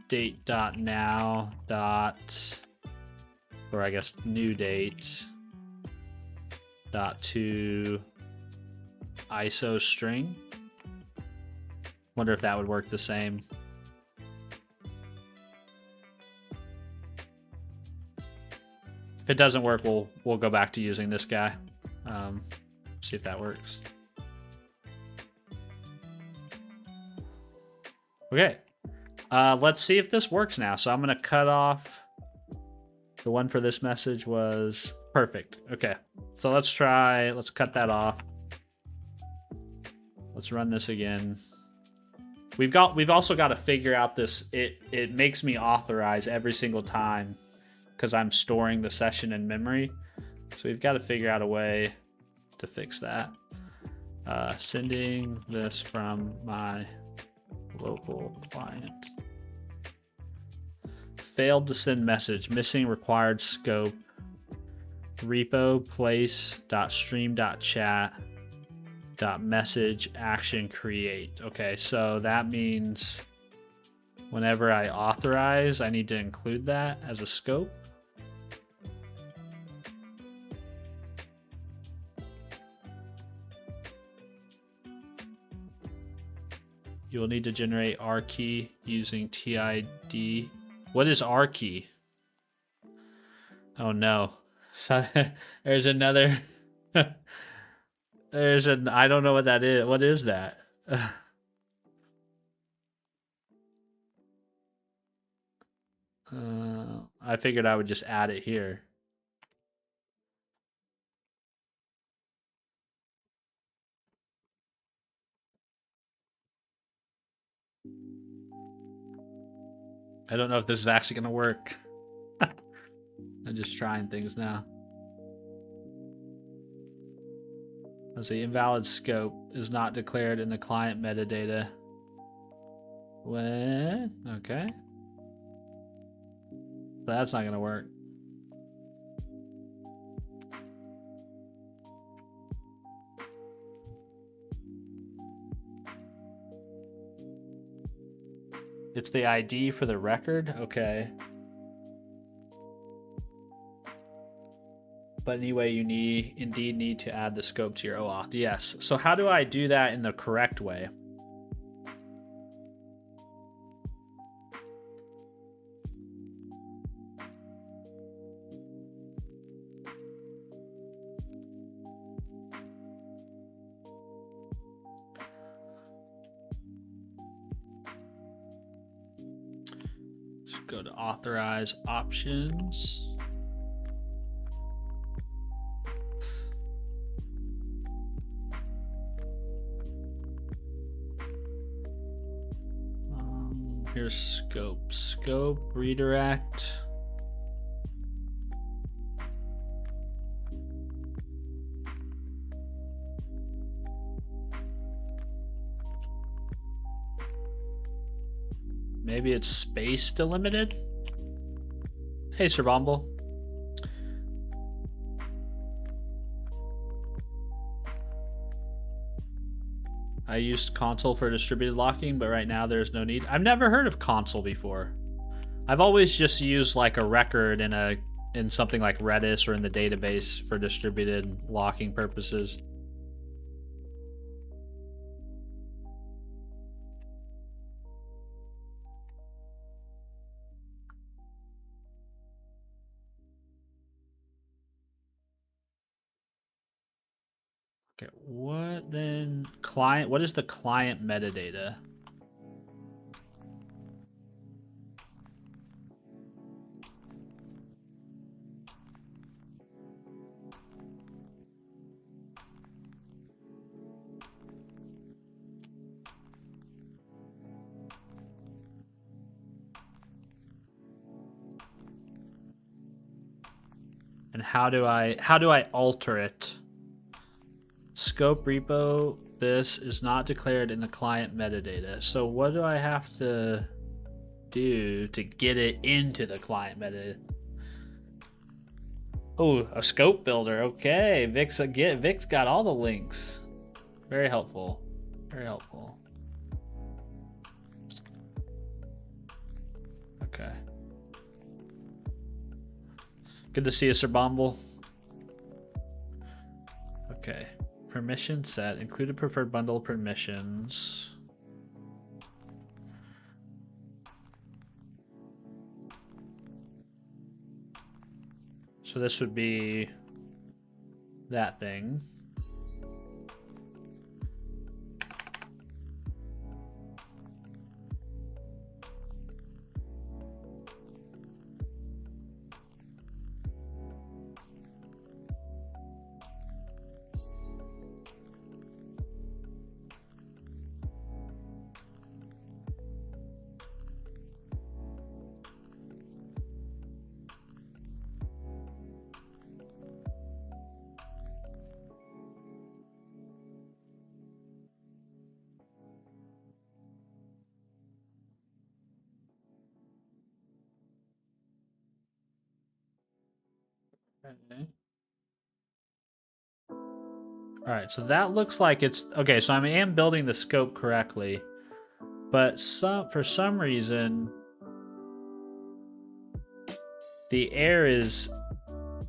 date.now dot, or I guess new date dot to ISO string. Wonder if that would work the same. If it doesn't work, we'll go back to using this guy. See if that works. Okay. Let's see if this works now. So I'm gonna cut off. The one for this message was perfect. Okay. So let's cut that off. Let's run this again. We've also got to figure out this. It makes me authorize every single time because I'm storing the session in memory. So we've got to figure out a way to fix that. Sending this from my local client. Failed to send message. Missing required scope. Repo place.stream.chat. .message action create. Okay, so that means whenever I authorize, I need to include that as a scope. You will need to generate R key using TID. What is R key? Oh no. So, there's another I don't know what that is. What is that? I figured I would just add it here. I don't know if this is actually gonna work. I'm just trying things now. Let's see, invalid scope is not declared in the client metadata. What? Okay. That's not gonna work. It's the ID for the record? Okay. But anyway, you indeed need to add the scope to your OAuth. Yes. So how do I do that in the correct way? Let's go to authorize options. Here's scope. Scope, redirect. Maybe it's space delimited? Hey, Sir Bumble. I used console for distributed locking, but right now there's no need. I've never heard of console before. I've always just used like a record in something like Redis or in the database for distributed locking purposes. Okay, what then? Client, what is the client metadata? And how do I alter it? Scope repo, this is not declared in the client metadata. So what do I have to do to get it into the client metadata? Oh, a scope builder. Okay, Vic's got all the links. Very helpful. Very helpful. Okay. Good to see you, Sir Bomble. Okay. Permission set. Included preferred bundle permissions. So this would be that thing. Okay. All right, so that looks like it's okay. So I am building the scope correctly, but for some reason the error is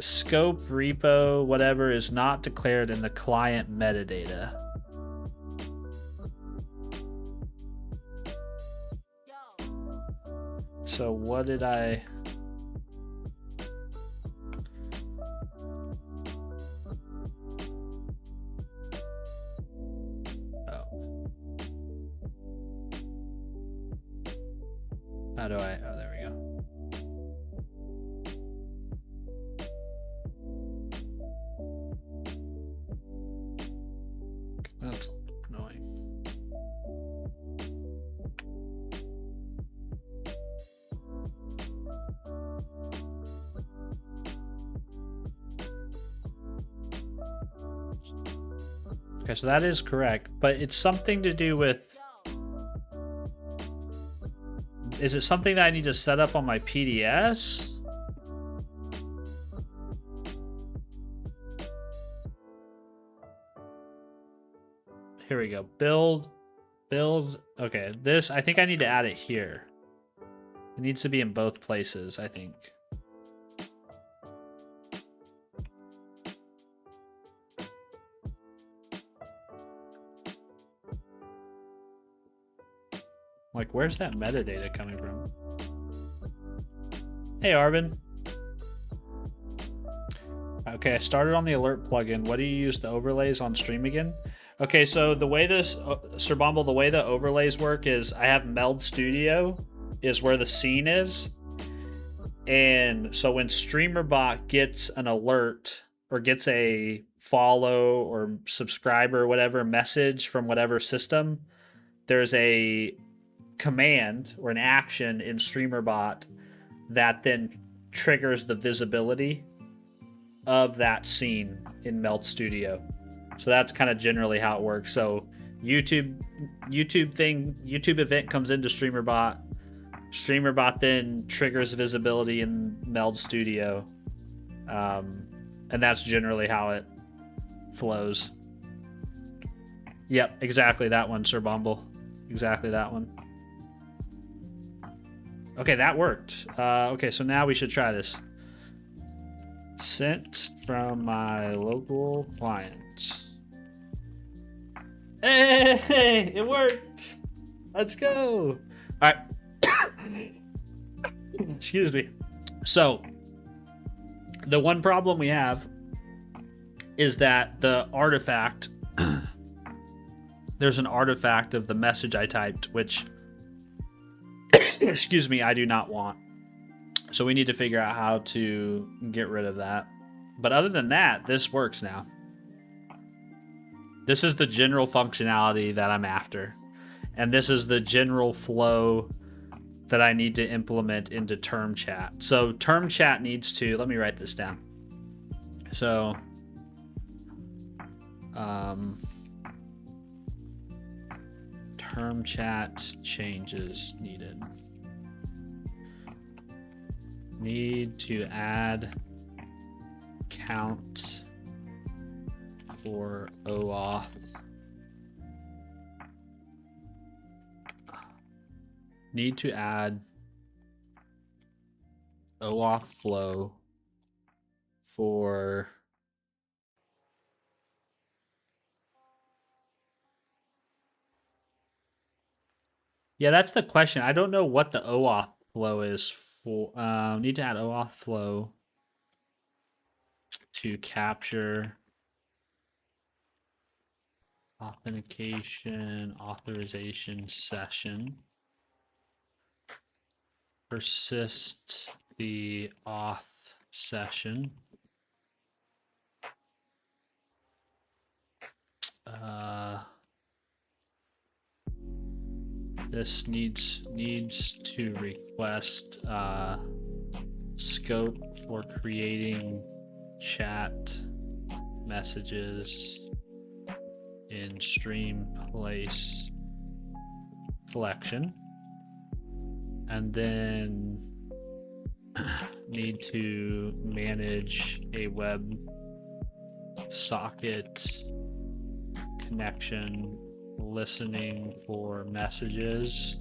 scope repo whatever is not declared in the client metadata. So what did I? How do I? Oh, there we go. That's annoying. Okay, so that is correct, but it's something to do with. Is it something that I need to set up on my PDS? Here we go. Build. Okay, this, I think I need to add it here. It needs to be in both places, I think. Like, where's that metadata coming from? Hey, Arvin. Okay, I started on the alert plugin. What do you use the overlays on stream again? Okay, so the way this, Sir Bumble, the way the overlays work is I have Meld Studio is where the scene is. And so when StreamerBot gets an alert or gets a follow or subscriber or whatever message from whatever system, there's a command or an action in StreamerBot that then triggers the visibility of that scene in Meld Studio. So that's kind of generally how it works. So YouTube event comes into StreamerBot. StreamerBot then triggers visibility in Meld Studio. And that's generally how it flows. Yep, exactly that one, Sir Bumble. Exactly that one. Okay, that worked. Okay, so now we should try this. Sent from my local client. Hey, it worked. Let's go. All right. Excuse me. So, the one problem we have is that the artifact, there's an artifact of the message I typed, which, excuse me, I do not want. So we need to figure out how to get rid of that. But other than that, this works now. This is the general functionality that I'm after. And this is the general flow that I need to implement into term chat. So term chat needs to, let me write this down. So, term chat changes needed. Need to add account for OAuth. Need to add OAuth flow for that's the question. I don't know what the OAuth flow is for. Need to add OAuth flow to capture authentication authorization session. Persist the auth session. This needs to request scope for creating chat messages in stream.place collection, and then need to manage a web socket connection listening for messages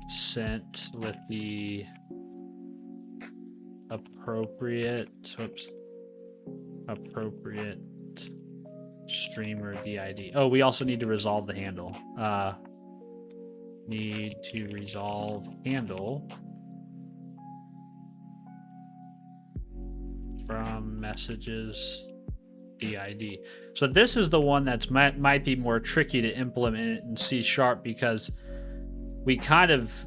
sent with the appropriate streamer DID. Oh, we also need to resolve the handle. Need to resolve handle from messages DID. So this is the one that's might be more tricky to implement in C# because we kind of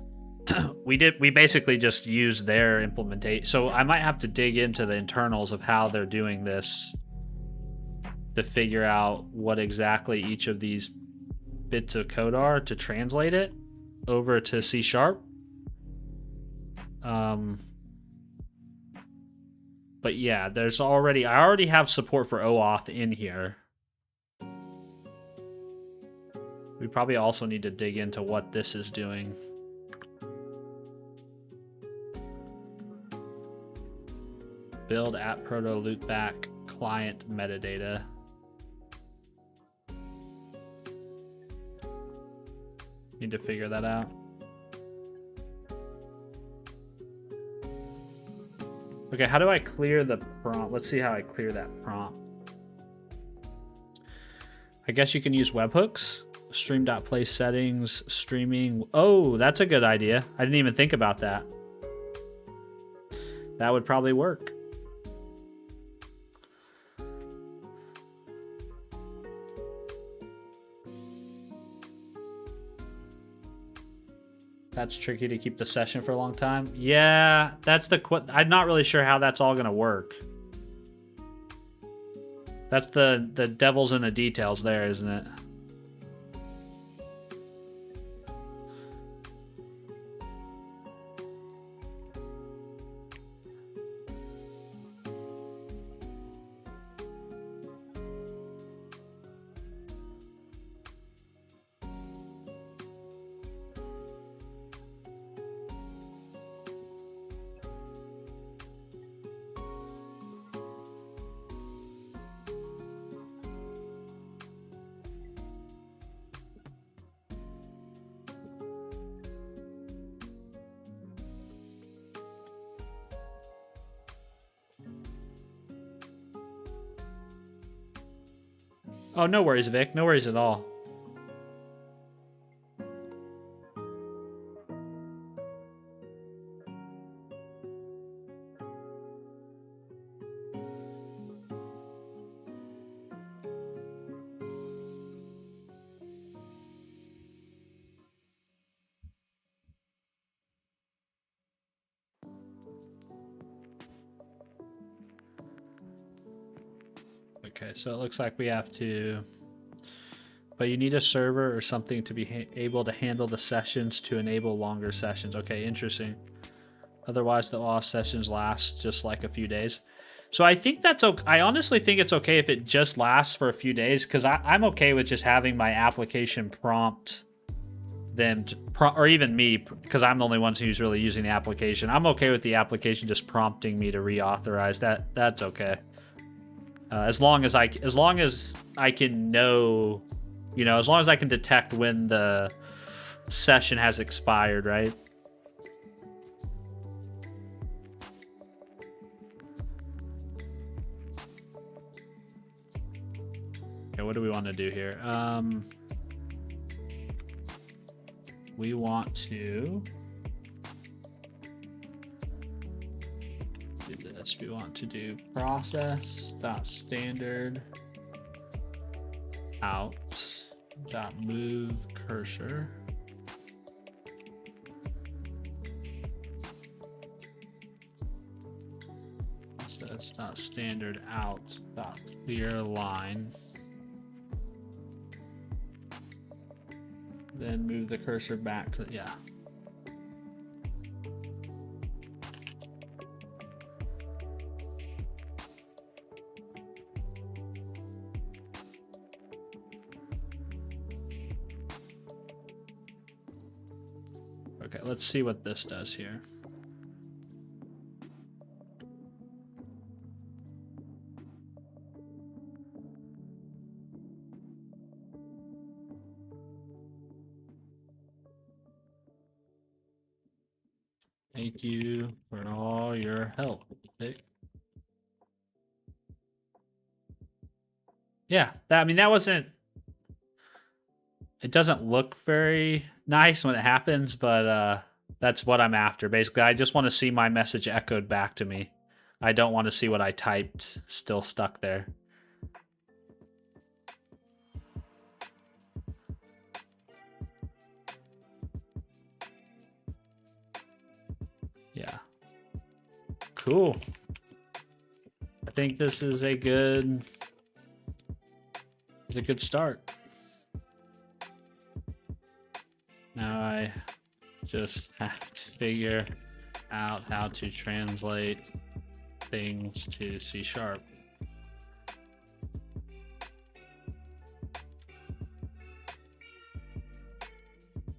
we basically just used their implementation. So I might have to dig into the internals of how they're doing this to figure out what exactly each of these bits of code are to translate it over to C#. But yeah, I already have support for OAuth in here. We probably also need to dig into what this is doing. Build app proto loopback client metadata. Need to figure that out. Okay, how do I clear the prompt? Let's see how I clear that prompt. I guess you can use webhooks. Stream.place settings, streaming. Oh, that's a good idea. I didn't even think about that. That would probably work. That's tricky to keep the session for a long time. Yeah, that's I'm not really sure how that's all gonna work. That's the devil's in the details there, isn't it? Oh, no worries, Vic. No worries at all. Okay, so it looks like we have to, but you need a server or something to be able to handle the sessions to enable longer sessions. Okay, interesting. Otherwise, the OAuth sessions last just like a few days. So I think that's okay. I honestly think it's okay if it just lasts for a few days, because I'm okay with just having my application prompt them to or even me, because I'm the only one who's really using the application. I'm okay with the application just prompting me to reauthorize. That's okay. As long as I can know, you know, as long as I can detect when the session has expired, right? Okay, what do we want to do here? We want to do this. We want to do process.standard out.move cursor. Process.standard out.clear line. Then move the cursor back to, yeah. Okay, let's see what this does here. Thank you for all your help. Yeah, I mean, that wasn't, it doesn't look very nice when it happens, but that's what I'm after. Basically, I just want to see my message echoed back to me. I don't want to see what I typed still stuck there. Yeah. Cool. I think this is a good start. Now I just have to figure out how to translate things to C#.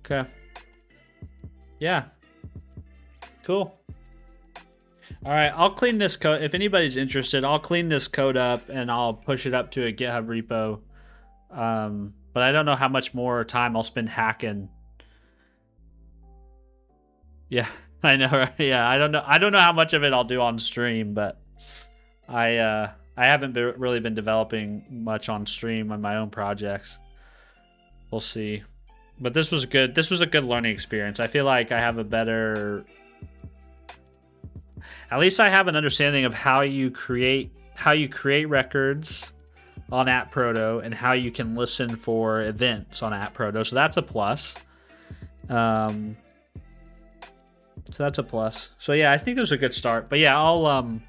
Okay. Yeah. Cool. All right, I'll clean this code. If anybody's interested, I'll clean this code up and I'll push it up to a GitHub repo. But I don't know how much more time I'll spend hacking. Yeah, I know. Right? Yeah, I don't know how much of it I'll do on stream, but I haven't really been developing much on stream on my own projects. We'll see. But this was good. This was a good learning experience. I feel like I have a better, at least I have an understanding of how you create records on AppProto and how you can listen for events on AppProto. So that's a plus. So that's a plus. So yeah, I think this was a good start. But yeah, I'll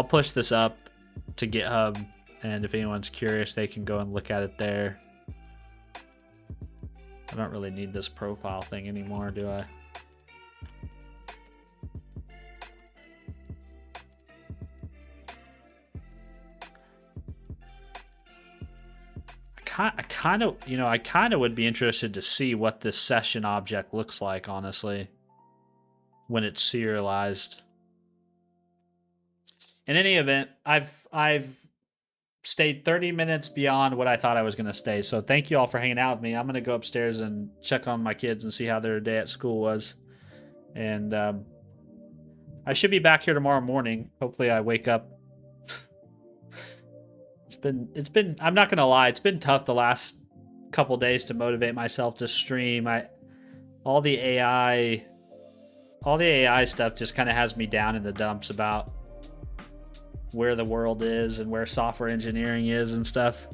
push this up to GitHub, and if anyone's curious, they can go and look at it there. I don't really need this profile thing anymore, do I? I kind of would be interested to see what this session object looks like, honestly, when it's serialized. In any event, I've stayed 30 minutes beyond what I thought I was going to stay. So thank you all for hanging out with me. I'm going to go upstairs and check on my kids and see how their day at school was. And I should be back here tomorrow morning. Hopefully I wake up. It's been, I'm not going to lie, it's been tough the last couple days to motivate myself to stream. All the AI stuff just kind of has me down in the dumps about where the world is and where software engineering is and stuff.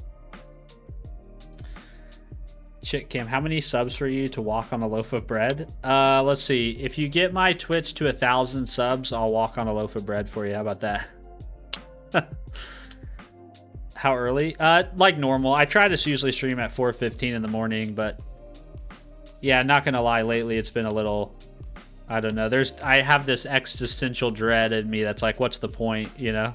Chick Cam, how many subs for you to walk on a loaf of bread? Let's see. If you get my Twitch to 1,000 subs, I'll walk on a loaf of bread for you. How about that? How early? Like normal. I try to usually stream at 4:15 in the morning, but yeah, not gonna lie, lately it's been a little, I don't know. I have this existential dread in me that's like, what's the point, you know?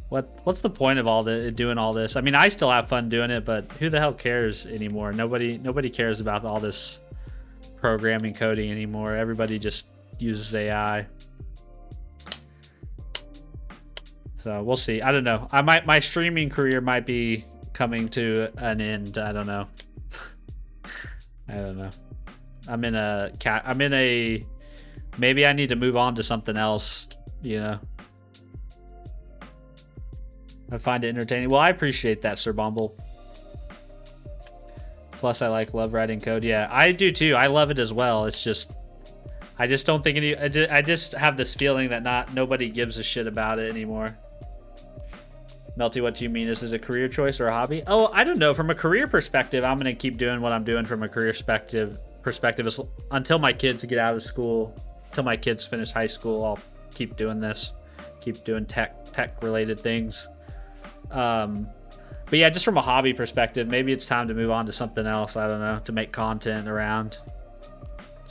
What's the point of doing all this? I mean, I still have fun doing it, but who the hell cares anymore? Nobody cares about all this programming coding anymore. Everybody just uses AI. So we'll see. I don't know. My streaming career might be coming to an end. I don't know. I don't know. I'm in a maybe I need to move on to something else, you know. I find it entertaining. Well, I appreciate that, Sir Bumble. Plus, I love writing code. Yeah, I do too. I love it as well. It's just, I just don't think I just have this feeling that nobody gives a shit about it anymore. Melty, what do you mean? Is this a career choice or a hobby? Oh, I don't know. From a career perspective, I'm gonna keep doing what I'm doing from a career perspective until my kids get out of school, until my kids finish high school. I'll keep doing this, keep doing tech related things. But yeah, just from a hobby perspective, maybe it's time to move on to something else. I don't know, to make content around.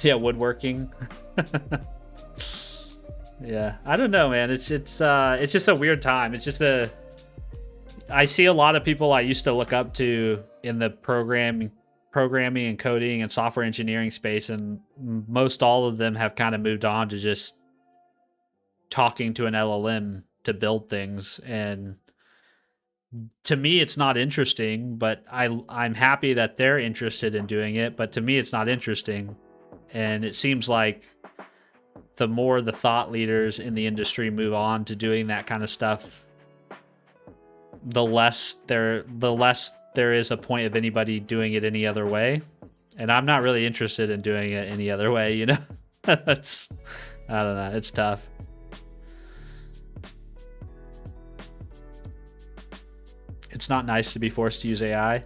Yeah, woodworking. Yeah, I don't know, man. It's just a weird time. It's just I see a lot of people I used to look up to in the programming and coding and software engineering space, and most all of them have kind of moved on to just talking to an LLM to build things. And to me, it's not interesting, but I'm happy that they're interested in doing it. But to me, it's not interesting. And it seems like the more the thought leaders in the industry move on to doing that kind of stuff, the less there is a point of anybody doing it any other way. And I'm not really interested in doing it any other way, you know? I don't know. It's tough. It's not nice to be forced to use AI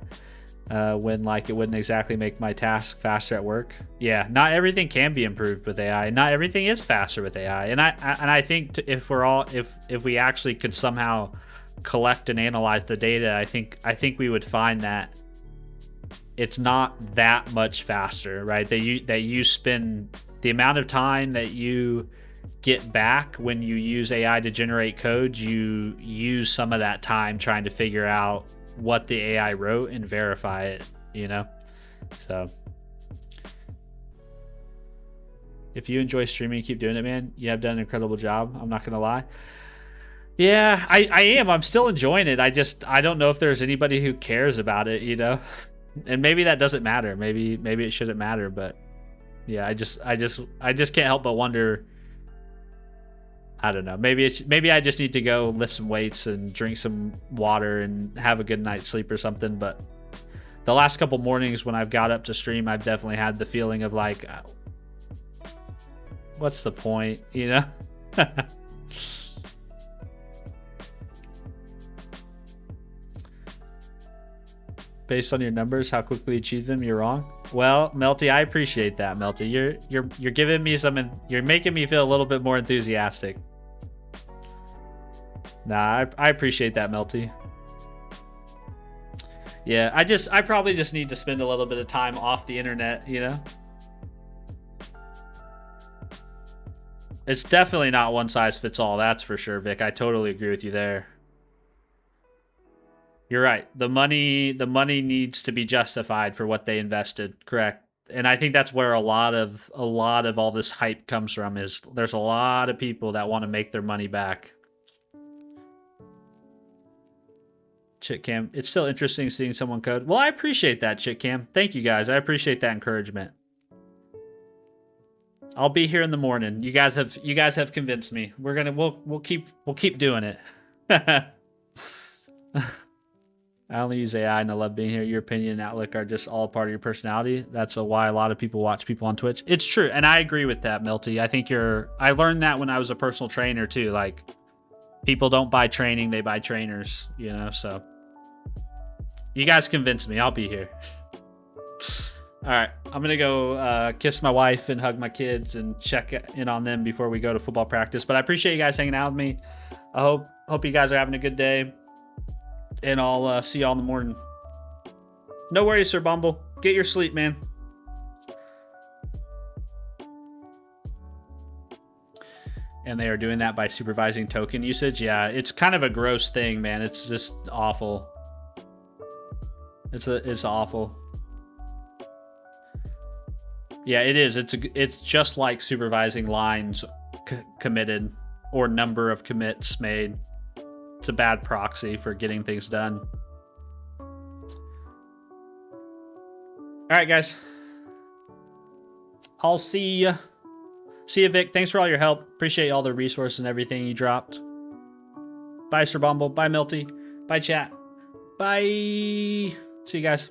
when it wouldn't exactly make my task faster at work. Yeah, not everything can be improved with AI. Not everything is faster with AI. And I think if we actually could somehow collect and analyze the data, I think we would find that it's not that much faster, right? That you spend the amount of time that you get back when you use AI to generate code, you use some of that time trying to figure out what the AI wrote and verify it, you know? So if you enjoy streaming, keep doing it, man. You have done an incredible job. I'm not gonna lie. Yeah, I am. I'm still enjoying it. I don't know if there's anybody who cares about it, you know? And maybe that doesn't matter. Maybe it shouldn't matter, but yeah, I just can't help but wonder. I don't know. Maybe I just need to go lift some weights and drink some water and have a good night's sleep or something. But the last couple mornings when I've got up to stream, I've definitely had the feeling of like, what's the point, you know? Based on your numbers, how quickly you achieve them, you're wrong. Well, Melty, I appreciate that, Melty. You're giving me you're making me feel a little bit more enthusiastic. Nah, I appreciate that, Melty. Yeah, I probably just need to spend a little bit of time off the internet, you know? It's definitely not one size fits all, that's for sure, Vic. I totally agree with you there. You're right. The money needs to be justified for what they invested, correct? And I think that's where a lot of all this hype comes from, is there's a lot of people that want to make their money back. Chitcam, it's still interesting seeing someone code. Well, I appreciate that, Chitcam. Thank you guys. I appreciate that encouragement. I'll be here in the morning. You guys have convinced me. We'll keep doing it. I only use AI and I love being here. Your opinion and outlook are just all part of your personality. That's why a lot of people watch people on Twitch. It's true, and I agree with that, Milty. I think I learned that when I was a personal trainer too. Like, people don't buy training, they buy trainers, you know, so. You guys convinced me. I'll be here. All right, I'm gonna go kiss my wife and hug my kids and check in on them before we go to football practice. But I appreciate you guys hanging out with me. I hope you guys are having a good day, and I'll see y'all in the morning. No worries, Sir Bumble. Get your sleep, man. And they are doing that by supervising token usage. Yeah, it's kind of a gross thing, man. It's just awful. It's awful. Yeah, it is. It's just like supervising lines committed or number of commits made. It's a bad proxy for getting things done. All right, guys. I'll see you. See you, Vic. Thanks for all your help. Appreciate all the resources and everything you dropped. Bye, Sir Bumble. Bye, Milty. Bye, chat. Bye. See you guys.